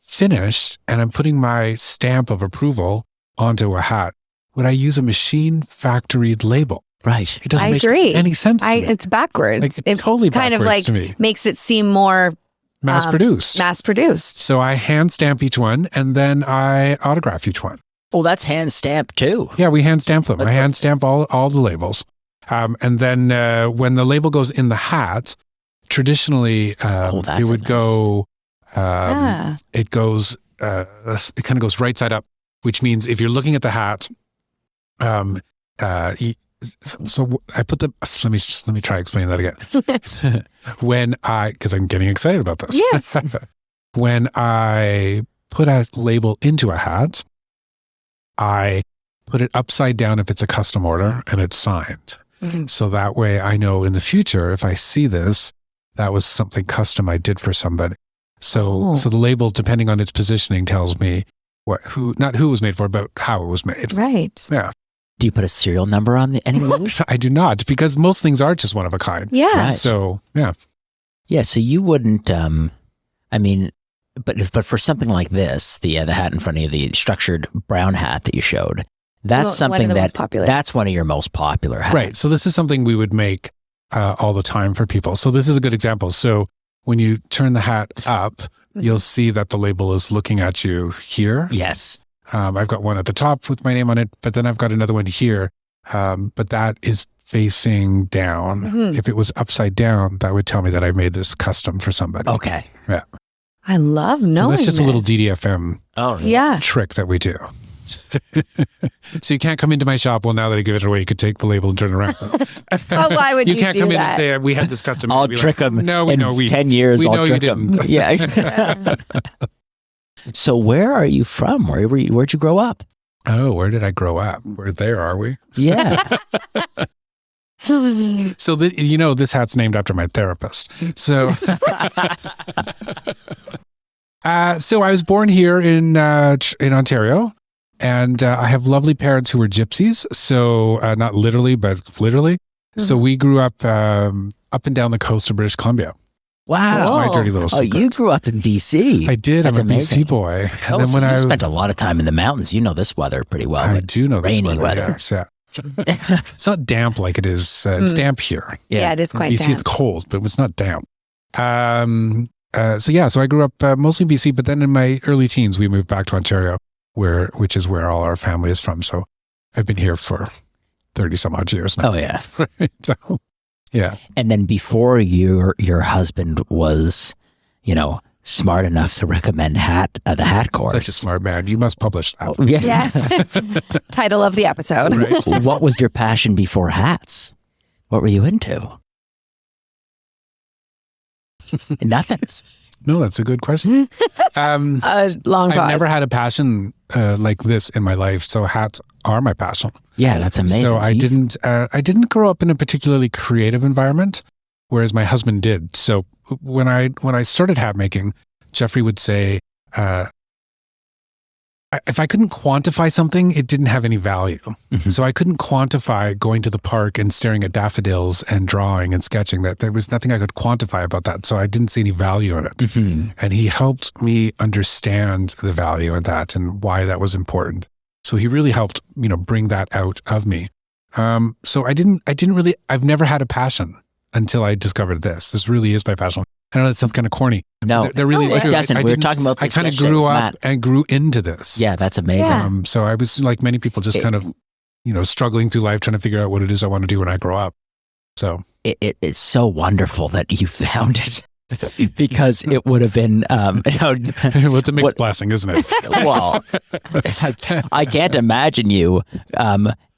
finished and I'm putting my stamp of approval onto a hat, would I use a machine factoried label? Right. It doesn't make agree. any sense to me. It's backwards. Like, it totally kind of backwards like to me. makes it seem more Mass produced. Mass produced. So I hand stamp each one and then I autograph each one. Oh, that's hand stamped too. Yeah, we hand stamp them. I hand stamp all the labels. And then when the label goes in the hat, traditionally it would go, it goes, it kind of goes right side up, which means if you're looking at the hat, so I put let me try explaining that again. Because I'm getting excited about this. Yes. When I put a label into a hat, I put it upside down if it's a custom order and it's signed. Mm-hmm. So that way I know in the future, if I see this, that was something custom I did for somebody. So the label, depending on its positioning, tells me not who it was made for, but how it was made. Right. Yeah. Do you put a serial number on any of those? I do not, because most things are just one of a kind. Yeah. Right. So, yeah. Yeah, so you wouldn't, but for something like this, the hat in front of you, the structured brown hat that you showed, that's something that's one of your most popular hats. Right. So this is something we would make all the time for people. So this is a good example. So when you turn the hat up, you'll see that the label is looking at you here. Yes. I've got one at the top with my name on it, but then I've got another one here. But that is facing down. Mm-hmm. If it was upside down, that would tell me that I made this custom for somebody. Okay. Yeah. I love knowing so that's just this. a little DDFM trick that we do. So you can't come into my shop. Well, now that I give it away, you could take the label and turn it around. Why would you can't do come in that? and say, we had this custom. I'll trick them. No, we know. 10 years, we I'll know trick you them. didn't. Yeah. So where are you from? Where'd you grow up? Oh, where did I grow up? There are we? Yeah. So this hat's named after my therapist. So, so I was born here in Ontario, and I have lovely parents who were gypsies. So not literally, but literally. Mm-hmm. So we grew up and down the coast of British Columbia. Wow. That's my dirty little Oh, secret. you grew up in BC. I did. That's I'm a amazing. BC boy. And Oh, then so when you I spent a lot of time in the mountains. You know this weather pretty well. I but do know this rainy weather. Yes, yeah. It's not damp like it is. It's damp here. Yeah, it is quite BC, damp. it's cold, but it's not damp. So I grew up mostly in BC, but then in my early teens, we moved back to Ontario, which is where all our family is from. So I've been here for 30 some odd years now. Oh, yeah. So, yeah. And then before your husband was, smart enough to recommend the hat course. Such a smart man. You must publish that. Yeah. Yes. Title of the episode. Right. What was your passion before hats? What were you into? Nothing. No, that's a good question. Long pause. I've never had a passion like this in my life, so hats are my passion. Yeah, that's amazing. So I didn't grow up in a particularly creative environment, whereas my husband did. So when I started hat making, Jeffrey would say, if I couldn't quantify something, it didn't have any value. Mhm. So I couldn't quantify going to the park and staring at daffodils and drawing and sketching. That there was nothing I could quantify about that. So I didn't see any value in it. Mhm. And he helped me understand the value in that and why that was important. So he really helped, bring that out of me. So I've never had a passion until I discovered this. This really is my passion. I know that sounds kind of corny. No, They're really it true. doesn't. We were talking about I this kind of yesterday grew with up Matt. and grew into this. Yeah, that's amazing. Yeah. So I was like many people, just kind of, struggling through life, trying to figure out what it is I want to do when I grow up. So It's so wonderful that you found it because it would have been, well, it's a mixed What- blessing, isn't it? well, I can't imagine you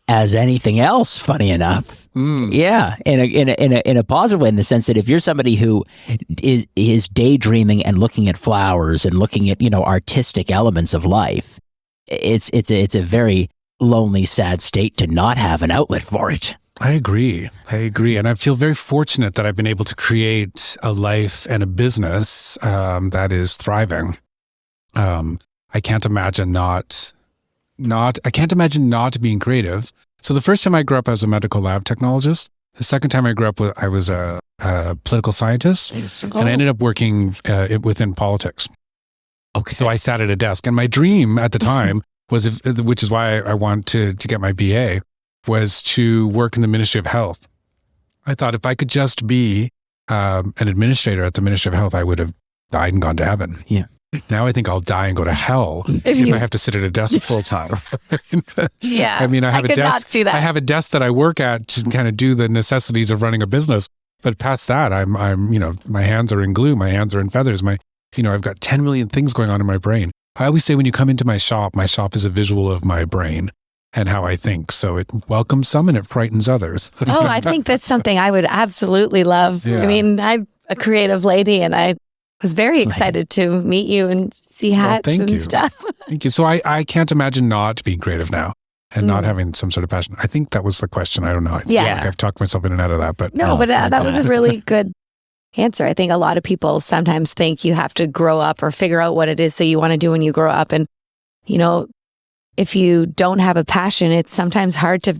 as anything else. Funny enough, yeah, in a positive way, in the sense that if you're somebody who is daydreaming and looking at flowers and looking at artistic elements of life, it's a very lonely, sad state to not have an outlet for it. I agree. And I feel very fortunate that I've been able to create a life and a business that is thriving. I can't imagine not being creative. So the first time I grew up, I was a medical lab technologist. The second time I grew up, I was a political scientist, and I ended up working within politics. Okay, So I sat at a desk, and my dream at the time was, which is why I wanted to get my BA, was to work in the Ministry of Health. I thought if I could just be an administrator at the Ministry of Health, I would have died and gone to heaven. Yeah. Now I think I'll die and go to hell if I have to sit at a desk full time. Yeah. I mean, I have a could desk. not see that. I have a desk that I work at to kind of do the necessities of running a business. But past that, I'm my hands are in glue, my hands are in feathers. I've got 10 million things going on in my brain. I always say when you come into my shop is a visual of my brain and how I think. So it welcomes some and it frightens others. Oh, I think that's something I would absolutely love. Yeah. I mean, I'm a creative lady and I was very excited to meet you and see hats thank and you. stuff. Thank you. So I can't imagine not being creative now and not having some sort of passion. I think that was the question. I don't know. I feel Yeah. like I've talked myself in and out of that, but No, Oh, but that was a fantastic. really good answer. I think a lot of people sometimes think you have to grow up or figure out what it is that you want to do when you grow up. And, if you don't have a passion, it's sometimes hard to,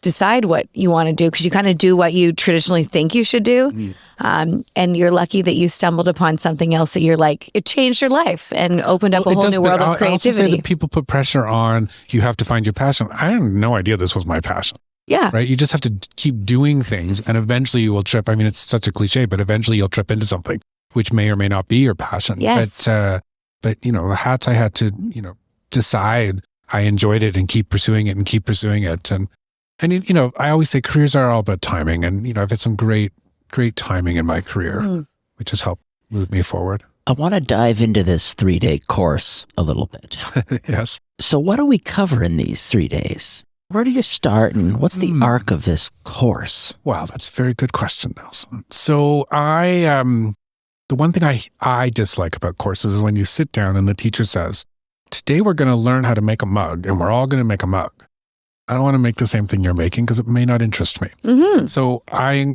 decide what you want to do because you kind of do what you traditionally think you should do. And you're lucky that you stumbled upon something else that you're like, it changed your life and opened up a whole new world of I also say creativity. that people put pressure on, you have to find your passion. I had no idea this was my passion, Yeah. right? You just have to keep doing things and eventually you will trip. I mean, it's such a cliche, but eventually you'll trip into something which may or may not be your passion. Yes. But hats, I had to, decide I enjoyed it and keep pursuing it. And I always say careers are all about timing. And, I've had some great timing in my career, which has helped move me forward. I want to dive into this 3-day course a little bit. Yes. So what do we cover in these 3 days? Where do you start and what's the arc of this course? Wow, that's a very good question, Nelson. So the one thing I dislike about courses is when you sit down and the teacher says, today we're going to learn how to make a mug and we're all going to make a mug. I don't want to make the same thing you're making because it may not interest me. Mm-hmm. So I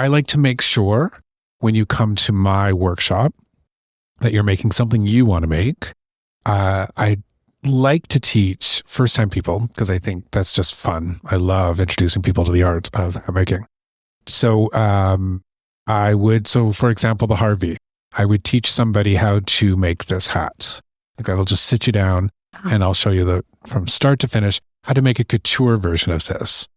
like to make sure when you come to my workshop that you're making something you want to make. I like to teach first-time people because I think that's just fun. I love introducing people to the art of making. So for example, the Harvey, I would teach somebody how to make this hat. Like I will just sit you down and I'll show you from start to finish how to make a couture version of this.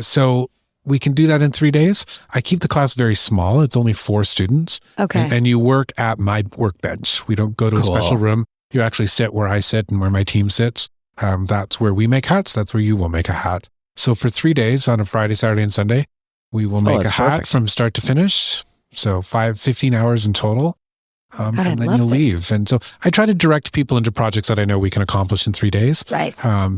So we can do that in 3 days. I keep the class very small. It's only 4 students. Okay. And you work at my workbench. We don't go to a special room. You actually sit where I sit and where my team sits. That's where we make hats. That's where you will make a hat. So for 3 days on a Friday, Saturday, and Sunday, we will make a hat from start to finish. So 15 hours in total. And then you'll leave. And so I try to direct people into projects that I know we can accomplish in 3 days. Right.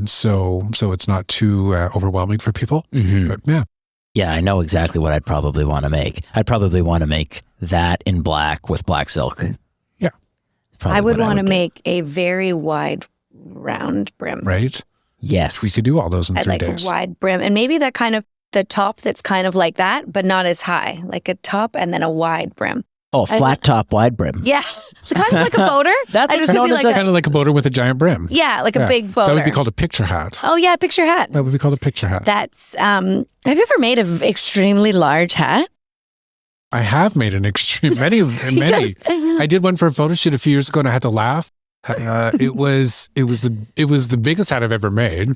So it's not too overwhelming for people. Mm-hmm. But yeah. Yeah, I know exactly what I'd probably want to make. I'd probably want to make that in black with black silk. Yeah. I would want to make a very wide, round brim. Right. Yes. We could do all those in 3 days. A wide brim. And maybe that kind of, the top that's kind of like that, but not as high. Like a top and then a wide brim. Oh, flat top, wide brim. Yeah. Kind of like a boater. That's I just known could be as Kind of like a boater with a giant brim. Yeah, like a big boater. So that would be called a picture hat. Oh, yeah, picture hat. That would be called a picture hat. That's, have you ever made an extremely large hat? I have made an many. Yes. I did one for a photo shoot a few years ago and I had to laugh. It was the biggest hat I've ever made.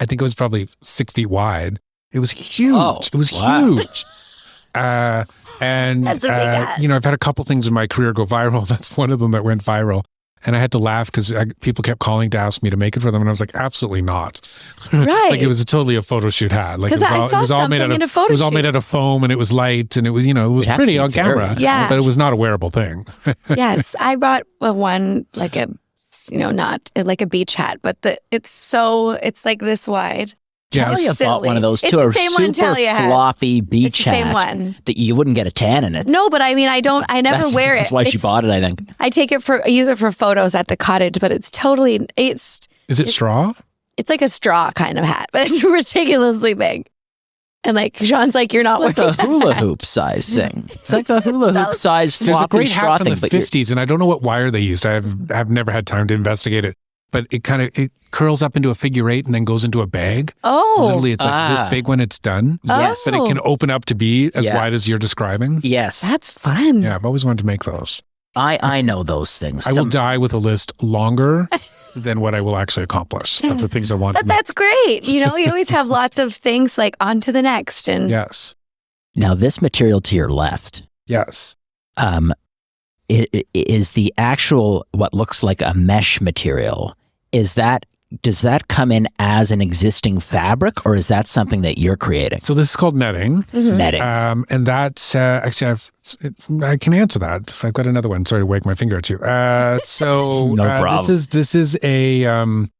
I think it was probably 6 feet wide. It was huge. Oh, it was huge. And That's a big hat. I've had a couple things in my career go viral. That's one of them that went viral. And I had to laugh because people kept calling to ask me to make it for them. And I was like, absolutely not. Right. Like it was totally a photo shoot hat. Like Because I saw something in a photo shoot. It was all made out of foam and it was light and it was, it was pretty on camera. Yeah. But it was not a wearable thing. Yes. I brought one, like a, not like a beach hat, but it's like this wide. Talia bought one of those It's too. the A same one super Talia had. floppy beach It's the same hat one. that you wouldn't get a tan in it. No, but I mean, I never wear it. That's why she bought it, I think. I use it for photos at the cottage, but it's Is it straw? it's like a straw kind of hat, but it's ridiculously big. And like Sean's like, you're not It's like wearing the hula hoop size thing. It's like the hula hoop size There's a floppy great straw hat from thing. the But you're- 50s, and I don't know what wire they used. I've never had time to investigate it. But it curls up into a figure 8 and then goes into a bag. Oh. Literally, it's like this big when it's done. Yes. But it can open up to be as Yeah. wide as you're describing. Yes. That's fun. Yeah, I've always wanted to make those. I know those things. I will die with a list longer than what I will actually accomplish of the things I want But to make. that's great. You always have lots of things like on to the next. And Yes. Now, this material to your left Yes. is the actual, what looks like a mesh material. Does that come in as an existing fabric, or is that something that you're creating? So this is called netting. Netting. And that's actually, I can answer that. I've got another one. Sorry to wag my finger at you. So No problem. This is a, I'm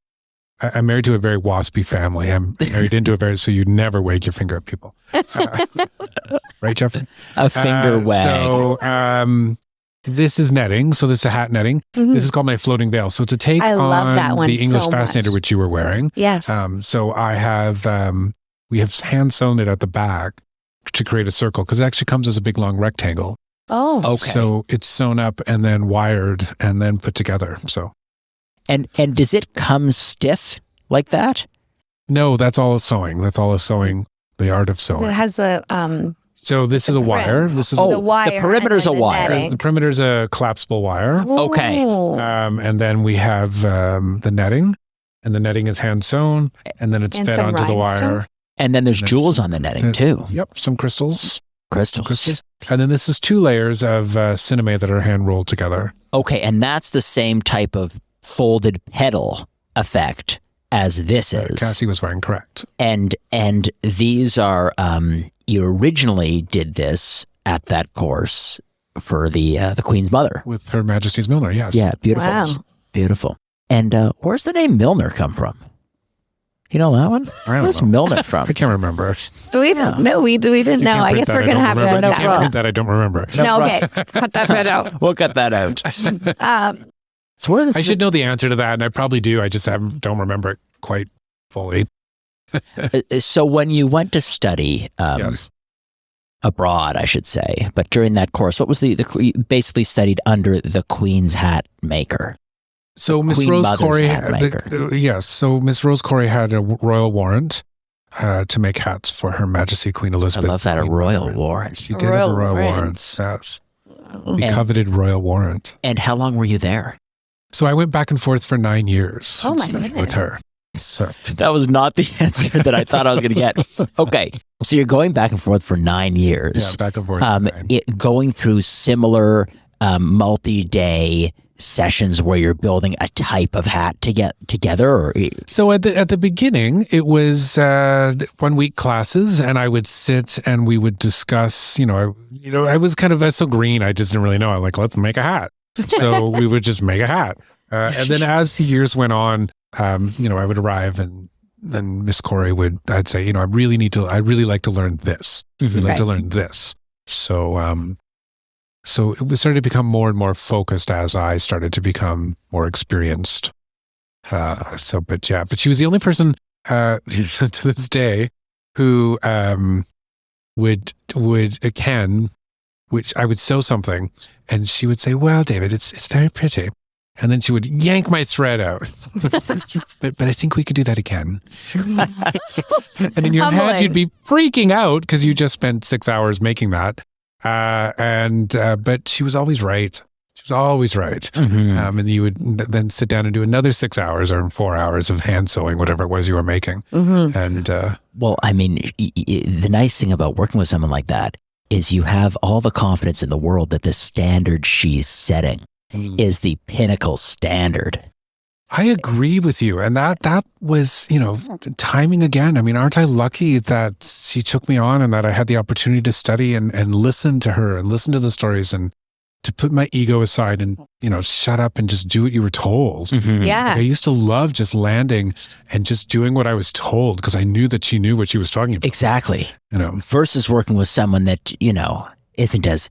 married to a very waspy family. I'm married into a so you never wag your finger at people. Right, Jeffrey? A finger wag. So this is netting. So this is a hat netting. This is called my floating veil. So to take I love on that one the English so fascinator, much. which you were wearing. yes. So I have, we have hand sewn it at the back to create a circle because it actually comes as a big long rectangle. Oh. Okay. So it's sewn up and then wired and then put together. So And does it come stiff like that? no, that's all sewing. That's all sewing. The art of It sewing. has a So this is a wire. This is the wire. the perimeter's and then a wire. netting. the perimeter's a collapsible wire. Okay. Ooh. And then we have the netting, and the netting is hand sewn, and then it's And fed some onto the rhinestone? wire. And then there's And jewels on the netting It's- too. Yep, some crystals. Crystals. And then this is 2 layers of cinemae that are hand rolled together. Okay, and that's the same type of folded petal effect as this is. Casie was wearing correct. And these are you originally did this at that course for the Queen's Mother. With Her Majesty's Milliner, yes. Yeah, beautiful. Wow. Beautiful. And where's the name Milner come from? You know that one? I don't Where's know. Milner from? I can't remember. We don't know. We didn't know. I guess we're going to have to remember. add I that can't wrong. print that. I don't remember. No, okay. Cut that bit out. We'll cut that out. So where I should know the answer to that, and I probably do. I just don't remember it quite fully. So when you went to study Yes. abroad, I should say, but during that course, what was you basically studied under the Queen's hat maker? So Miss Queen Rose Mother's Corey, hat maker. yes. So Miss Rose Corey had a royal warrant to make hats for Her Majesty Queen Elizabeth. I love that, a Queen royal Mother. warrant. She did have a royal warrant. Yes. The coveted royal warrant. And how long were you there? So I went back and forth for 9 years Oh my goodness. with her. So That was not the answer that I thought I was going to get. Okay. So you're going back and forth for 9 years. yeah, back and forth. for 9. Going through similar multi-day sessions where you're building a type of hat to get together, or So at the beginning, it was 1 week classes, and I would sit and we would discuss. I was kind of so green. I just didn't really know. I'm like, let's make a hat. So we would just make a hat, and then as the years went on, I would arrive and then Miss Corey I'd say, I really like to learn this. I'd like to learn this. So so it started to become more and more focused as I started to become more experienced. But she was the only person to this day who would which I would sew something, and she would say, "Well, David, it's very pretty," and then she would yank my thread out. but I think we could do that again. And in your head, you'd be freaking out because you just spent 6 hours making that. But she was always right. She was always right. And you would then sit down and do another 6 hours or 4 hours of hand sewing, whatever it was you were making. And well, I mean, the nice thing about working with someone like that is you have all the confidence in the world that the standard she's setting is the pinnacle standard. I agree with you. And that was, timing again. I mean, aren't I lucky that she took me on and that I had the opportunity to study and listen to her and listen to the stories and to put my ego aside and, shut up and just do what you were told. Yeah. I used to love just landing and just doing what I was told because I knew that she knew what she was talking about. Exactly. Versus working with someone that, isn't as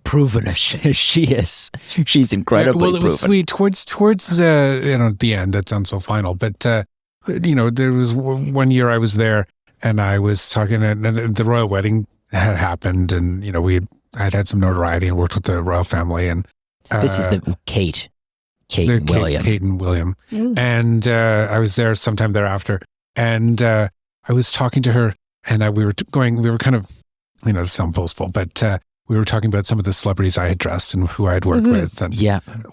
proven as she is. She's incredibly well, it was proven. sweet towards the end. That sounds so final, but there was one year I was there and I was talking, and the royal wedding had happened, and I'd had some notoriety and worked with the royal family, and This is the Kate and William. Kate and William, and I was there sometime thereafter, and I was talking to her, and we were kind of, this sounds boastful, but we were talking about some of the celebrities I had dressed and who I had worked with. And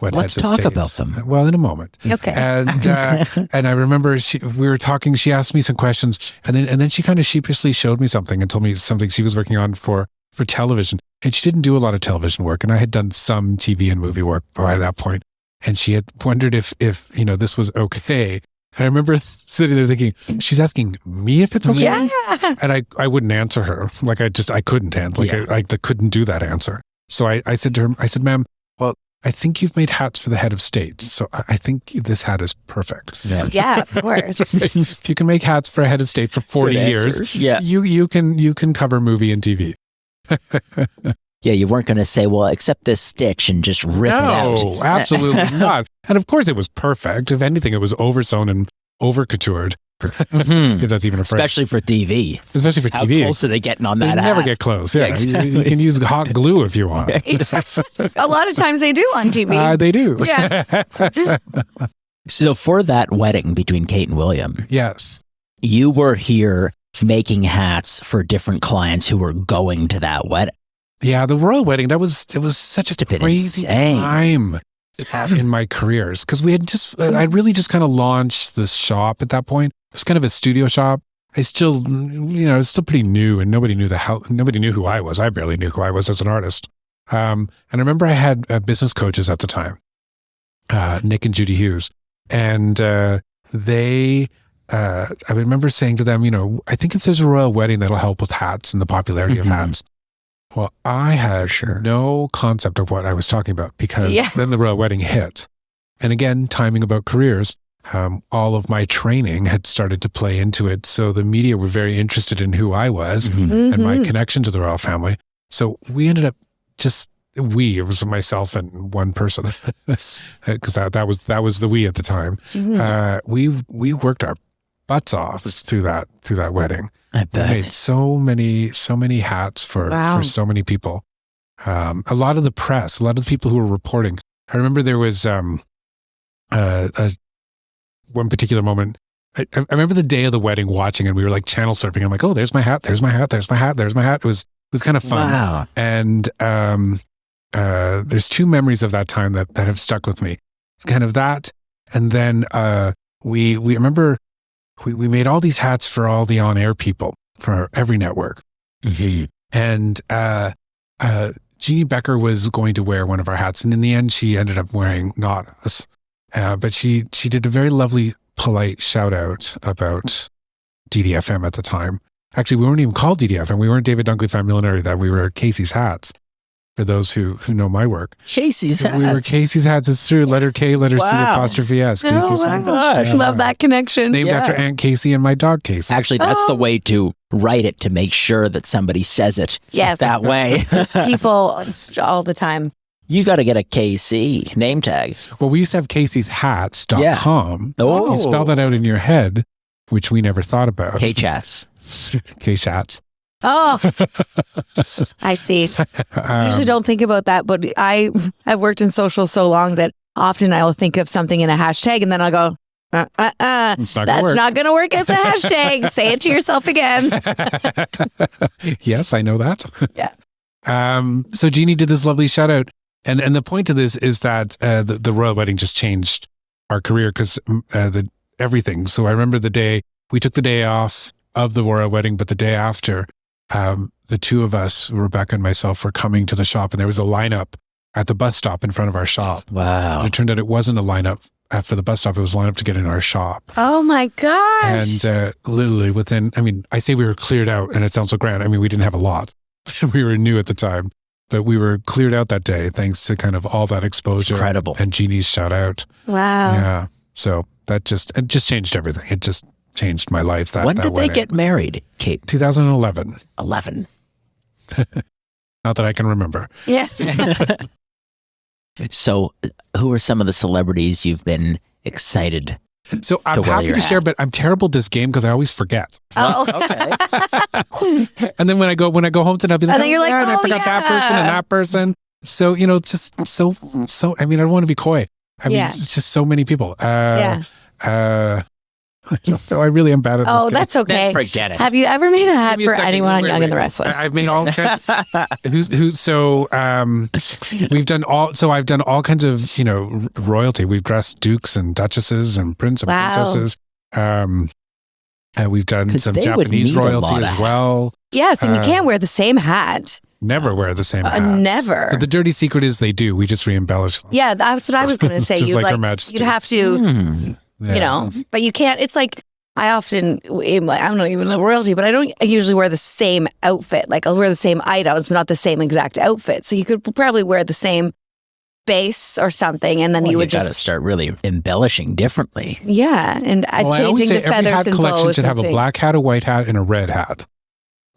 let's talk about them. Well, in a moment. Okay. And and I remember we were talking. She asked me some questions, and then she kind of sheepishly showed me something and told me something she was working on for television. And she didn't do a lot of television work, and I had done some TV and movie work by that point. And she had wondered if this was okay. And I remember sitting there thinking, she's asking me if it's okay. Yeah. And I wouldn't answer her. Like I couldn't answer. I couldn't do that answer. So I said to her, ma'am, well, I think you've made hats for the head of state. So I think this hat is perfect. Yeah, of course. If you can make hats for a head of state for 40 years, you can cover movie and TV. Yeah, you weren't going to say, well, accept this stitch and just rip it out. No, absolutely not. And of course it was perfect. If anything, it was oversewn and over-coutured. If that's even a phrase. Especially for TV. Especially for TV. How close are they getting on that They never hat? get close. Yeah, exactly. you can use hot glue if you want. A lot of times they do on TV. They do. Yeah. So for that wedding between Kate and William, Yes. you were here making hats for different clients who were going to that wedding. Yeah, the royal wedding, it was such a been crazy insane. time in my careers because I really just kind of launched this shop at that point. It was kind of a studio shop. I still, it's still pretty new and nobody knew who I was. I barely knew who I was as an artist. And I remember I had business coaches at the time, Nick and Judy Hughes. And I remember saying to them, I think if there's a royal wedding, that'll help with hats and the popularity of hats. Well, I had no concept of what I was talking about because then the royal wedding hit. And again, timing about careers, all of my training had started to play into it. So the media were very interested in who I was and my connection to the royal family. So we ended up it was myself and one person because that was the we at the time. We worked our butts off through that wedding. I bet. We made so many hats for so many people. A lot of the press, a lot of the people who were reporting. I remember there was one particular moment. I remember the day of the wedding watching, and we were like channel surfing. I'm like, oh, there's my hat, there's my hat, there's my hat, there's my hat. It was kind of fun. Wow. And there's two memories of that time that have stuck with me. Kind of that, and then we remember we made all these hats for all the on-air people for every network. Mm-hmm. And Jeannie Becker was going to wear one of our hats, and in the end, she ended up wearing not us. But she did a very lovely, polite shout out about DDFM at the time. Actually, we weren't even called DDFM. We weren't David Dunkley Fine Millinery. That we were Casie's Hats. For those who know my work, Casie's hats. We were Casie's Hats. It's true. Letter K, letter C, apostrophe S. Casie's Hats. Gosh. Love that connection. Named after Aunt Casie and my dog Casie. Actually, that's the way to write it, to make sure that somebody says it that way. People all the time. You got to get a KC name tag. Well, we used to have CasiesHats.com. Oh. You spell that out in your head, which we never thought about. K-Chats. K-Chats. Oh, I see. I usually don't think about that, but I've worked in social so long that often I will think of something in a hashtag and then I'll go, That's not going to work as a hashtag. Say it to yourself again. Yes, I know that. Yeah. So Jeannie did this lovely shout out. And the point of this is that the royal wedding just changed our career because everything. So I remember the day, we took the day off of the royal wedding, but the day after, the two of us, Rebecca and myself, were coming to the shop, and there was a lineup at the bus stop in front of our shop. Wow. And it turned out it wasn't a lineup after the bus stop. It was a lineup to get in our shop. Oh my gosh. And literally within, I say we were cleared out, and it sounds so grand. We didn't have a lot. We were new at the time, but we were cleared out that day thanks to kind of all that exposure. It's incredible. And Jeannie's shout out. Wow. Yeah. So it just changed everything. It just changed my life. When did they get married, Kate? 2011. 11. Not that I can remember. Yeah. So who are some of the celebrities you've been excited? So I'm happy to share, but I'm terrible at this game because I always forget. Oh, Okay. And then when I go home tonight, I'll be like, and then you're like, and I forgot that person and that person. So, just so, I don't want to be coy. It's just so many people. So I really am bad at this game. That's okay. Then forget it. Have you ever made a hat Give me a for second. anyone on Wait, Young wait. and the Restless? I've made all kinds. We've done all. So I've done all kinds of royalty. We've dressed dukes and duchesses and prince and princesses. And we've done some Japanese royalty as well. Yes, and you can't wear the same hat. Never wear the same hats. Never. But the dirty secret is they do. We just re-embellish them. Yeah, that's what I was going to say. Just like Her Majesty. You'd have to, Yeah. but you can't. It's like I often, I'm not even a royalty, but I usually wear the same outfit. Like I'll wear the same items, but not the same exact outfit. So you could probably wear the same base or something, and then you would just start really embellishing differently. Yeah, and I always changing say the feathers every hat and collection bows should have a black hat, a white hat, and a red hat.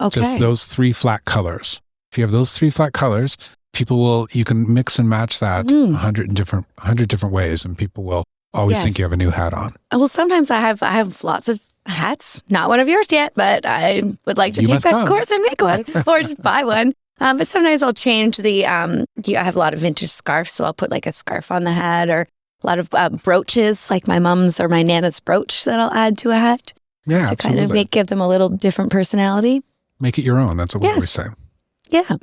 Okay. Just those three flat colors. If you have those three flat colors, you can mix and match that 100 different ways, and people will always think you have a new hat on. Well, sometimes I have lots of hats. Not one of yours yet, but I would like to take that course and make one, or just buy one. But sometimes I'll change the. I have a lot of vintage scarves, so I'll put like a scarf on the hat, or a lot of brooches, like my mom's or my nana's brooch that I'll add to a hat. Yeah, to absolutely. kind of give them a little different personality. Make it your own. That's what we always say. Yeah.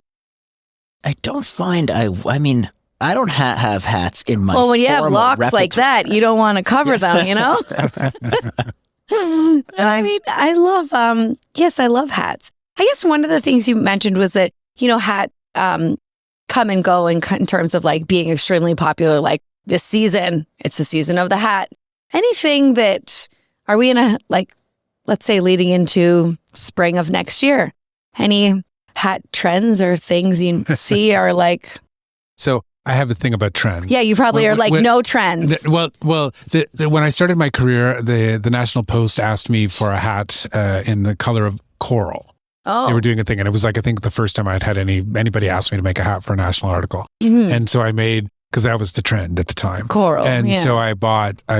I don't find I don't have hats in my. Well, when you have formal locks like repertoire. that, you don't want to cover them, And I love. Yes, I love hats. I guess one of the things you mentioned was that hat come and go in terms of like being extremely popular. Like this season, it's the season of the hat. Anything that are we in a let's say leading into spring of next year? Any hat trends or things you see are like? So I have a thing about trends. Yeah, you probably are no trends. When I started my career, the National Post asked me for a hat in the color of coral. Oh. They were doing a thing, and it was I think the first time I'd had anybody ask me to make a hat for a national article. Mm-hmm. And so I made, because that was the trend at the time. Coral. And so I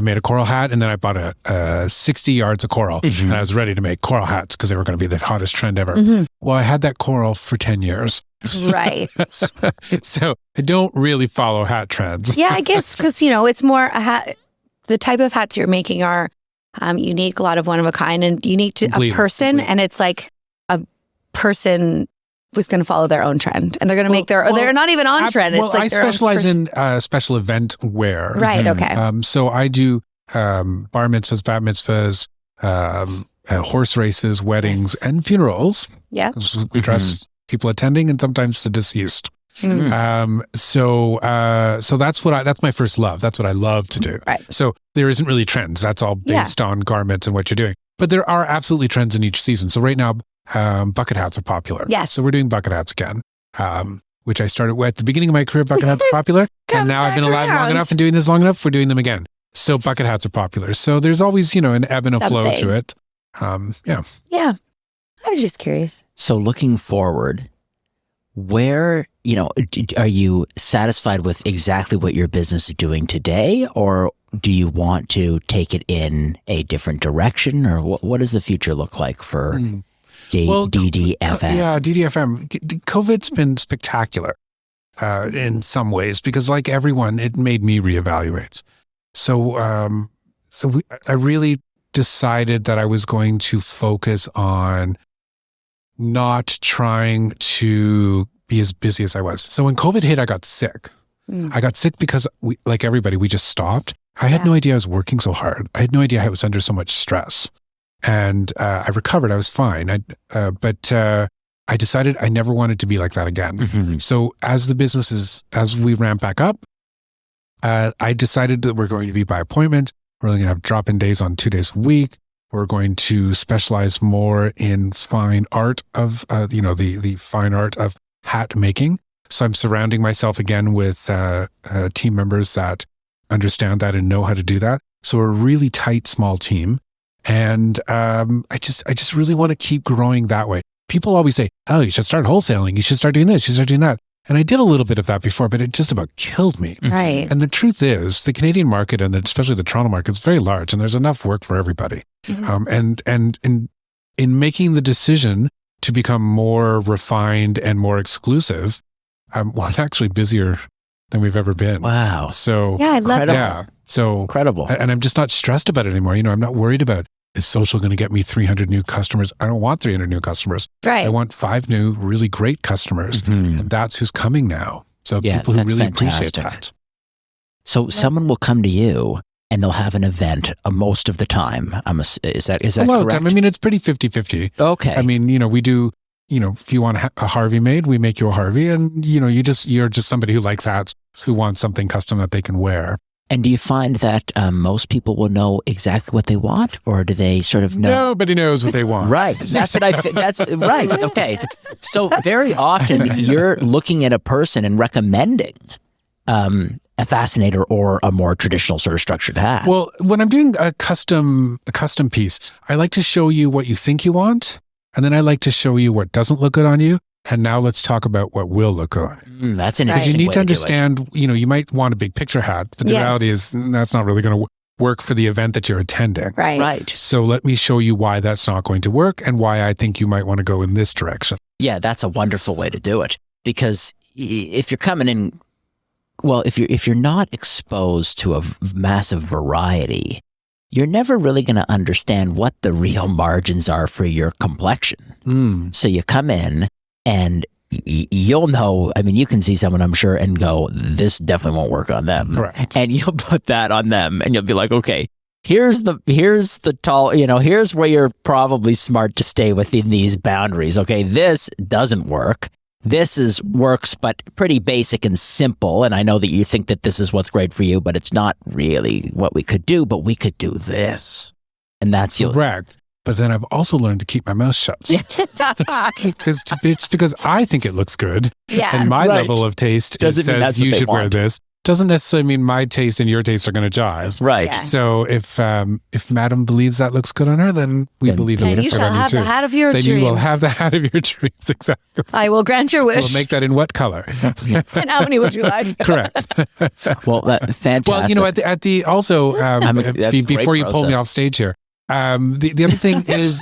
made a coral hat, and then I bought a 60 yards of coral, and I was ready to make coral hats because they were going to be the hottest trend ever. Mm-hmm. Well, I had that coral for 10 years. Right. So I don't really follow hat trends. Yeah, I guess because, it's more a hat. The type of hats you're making are unique, a lot of one of a kind, and unique to a person. And it's like a person was going to follow their own trend, and they're going to make they're not even on trend. It's like I specialize in special event wear. Right. Okay. So I do bar mitzvahs, bat mitzvahs, horse races, weddings, and funerals. Yeah. We dress people attending and sometimes the deceased. Mm-hmm. So that's my first love. That's what I love to do. Right. So there isn't really trends. That's all based on garments and what you're doing. But there are absolutely trends in each season. So right now, bucket hats are popular. Yes. So we're doing bucket hats again, which I started with at the beginning of my career. Bucket hats are popular. And now I've been alive long enough and doing this long enough, we're doing them again. So bucket hats are popular. So there's always, an ebb and a flow to it. Yeah. I was just curious. So looking forward, where, are you satisfied with exactly what your business is doing today, or do you want to take it in a different direction, or what does the future look like for DDFM? Yeah, DDFM. COVID's been spectacular in some ways because, like everyone, it made me reevaluate. So, I really decided that I was going to focus on not trying to be as busy as I was. So when COVID hit, I got sick. I got sick because we, like everybody, we just stopped. I had no idea I was working so hard. I had no idea I was under so much stress. And I recovered. I was fine. But I decided I never wanted to be like that again. Mm-hmm. So as we ramp back up, I decided that we're going to be by appointment. We're only going to have drop-in days on 2 days a week. We're going to specialize more in fine art of, the fine art of hat making. So I'm surrounding myself again with team members that understand that and know how to do that. So we're a really tight, small team. And I just really want to keep growing that way. People always say, oh, you should start wholesaling. You should start doing this. You should start doing that. And I did a little bit of that before, but it just about killed me. Right. And the truth is, the Canadian market, and especially the Toronto market, is very large, and there's enough work for everybody. And in making the decision to become more refined and more exclusive, I'm actually busier than we've ever been. Wow. So I love that. Yeah. So incredible. And I'm just not stressed about it anymore. I'm not worried about, is social going to get me 300 new customers? I don't want 300 new customers. Right. I want 5 new, really great customers. And that's who's coming now. So people who really appreciate that. So someone will come to you and they'll have an event most of the time. Is that a lot correct? of time. It's pretty 50-50. Okay. We do, if you want a Harvey made, we make you a Harvey. And, you're just somebody who likes hats, who wants something custom that they can wear. And do you find that most people will know exactly what they want, or do they sort of know? Nobody knows what they want. Right. That's what that's right. Okay. So very often you're looking at a person and recommending a fascinator or a more traditional sort of structured hat. Well, when I'm doing a custom piece, I like to show you what you think you want, and then I like to show you what doesn't look good on you. And now let's talk about what will look good. That's an interesting way to do it. Because you need to understand, you might want a big picture hat, but the reality is that's not really going to work for the event that you're attending. Right. So let me show you why that's not going to work and why I think you might want to go in this direction. Yeah, that's a wonderful way to do it. Because if you're coming in, well, if you're not exposed to a massive variety, you're never really going to understand what the real margins are for your complexion. So you come in, and you'll know, you can see someone, I'm sure, and go, this definitely won't work on them. Correct. And you'll put that on them and you'll be like, okay, here's the tall, here's where you're probably smart to stay within these boundaries. Okay, this doesn't work. This works, but pretty basic and simple. And I know that you think that this is what's great for you, but it's not really what we could do, but we could do this. And that's correct. But then I've also learned to keep my mouth shut. It's because I think it looks good. Yeah. And my level of taste says you should wear this. Doesn't necessarily mean my taste and your taste are going to jive. Right. Yeah. So if Madam believes that looks good on her, then we believe it looks good on you too. You shall have the hat of your dreams. Then you will have the hat of your dreams, exactly. I will grant your wish. We'll make that in what color? And how many would you like? Correct. Well, fantastic. Well, at the also, before you pull me off stage here, the other thing is,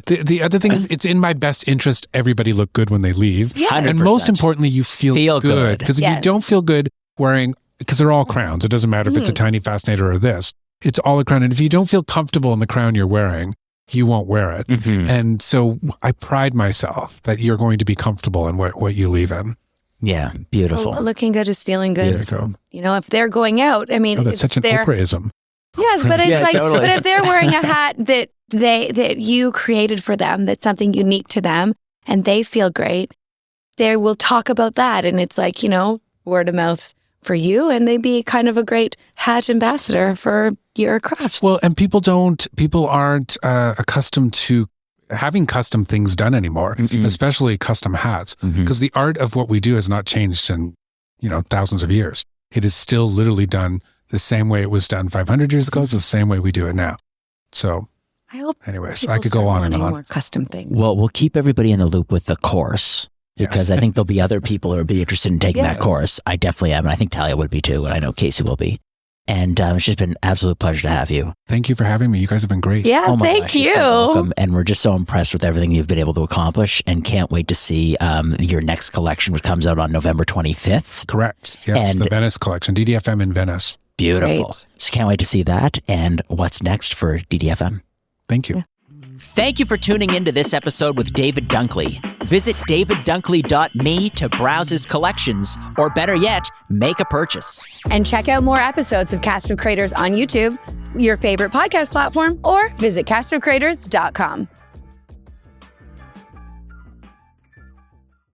the other thing is, it's in my best interest everybody look good when they leave. Yeah. 100%. And most importantly, you feel good. Because if you don't feel good wearing, because they're all crowns, it doesn't matter if it's a tiny fascinator or this. It's all a crown. And if you don't feel comfortable in the crown you're wearing, you won't wear it. And so I pride myself that you're going to be comfortable in what you leave in. Yeah, beautiful. Well, looking good is feeling good. Beautiful. You know, if they're going out, I mean, Oh, that's such an Oprah-ism. Yes, but it's Yeah, like, totally. but if they're wearing a hat that you created for them, that's something unique to them, and they feel great, they will talk about that, and it's like, you know, word of mouth for you, and they be kind of a great hat ambassador for your craft. Well, and people aren't accustomed to having custom things done anymore, especially custom hats, because the art of what we do has not changed in, thousands of years. It is still literally done the same way it was done 500 years ago. It's the same way we do it now. So I hope. anyways, I could go on and on. More custom things. Well, we'll keep everybody in the loop with the course because Yes. I think there'll be other people who will be interested in taking that Yes. course. I definitely am. And I think Talia would be too. And I know Casie will be. And it's just been an absolute pleasure to have you. Thank you for having me. You guys have been great. Yeah, Oh my thank gosh, you. you're so welcome. And we're just so impressed with everything you've been able to accomplish and can't wait to see your next collection, which comes out on November 25th. Correct. Yes, And- the Venice collection, DDFM in Venice. Beautiful. Great. So can't wait to see that. And what's next for DDFM? Thank you. Thank you for tuning into this episode with David Dunkley. Visit daviddunkley.me to browse his collections, or better yet, make a purchase. And check out more episodes of Cast of Creators on YouTube, your favorite podcast platform, or visit castofcreators.com.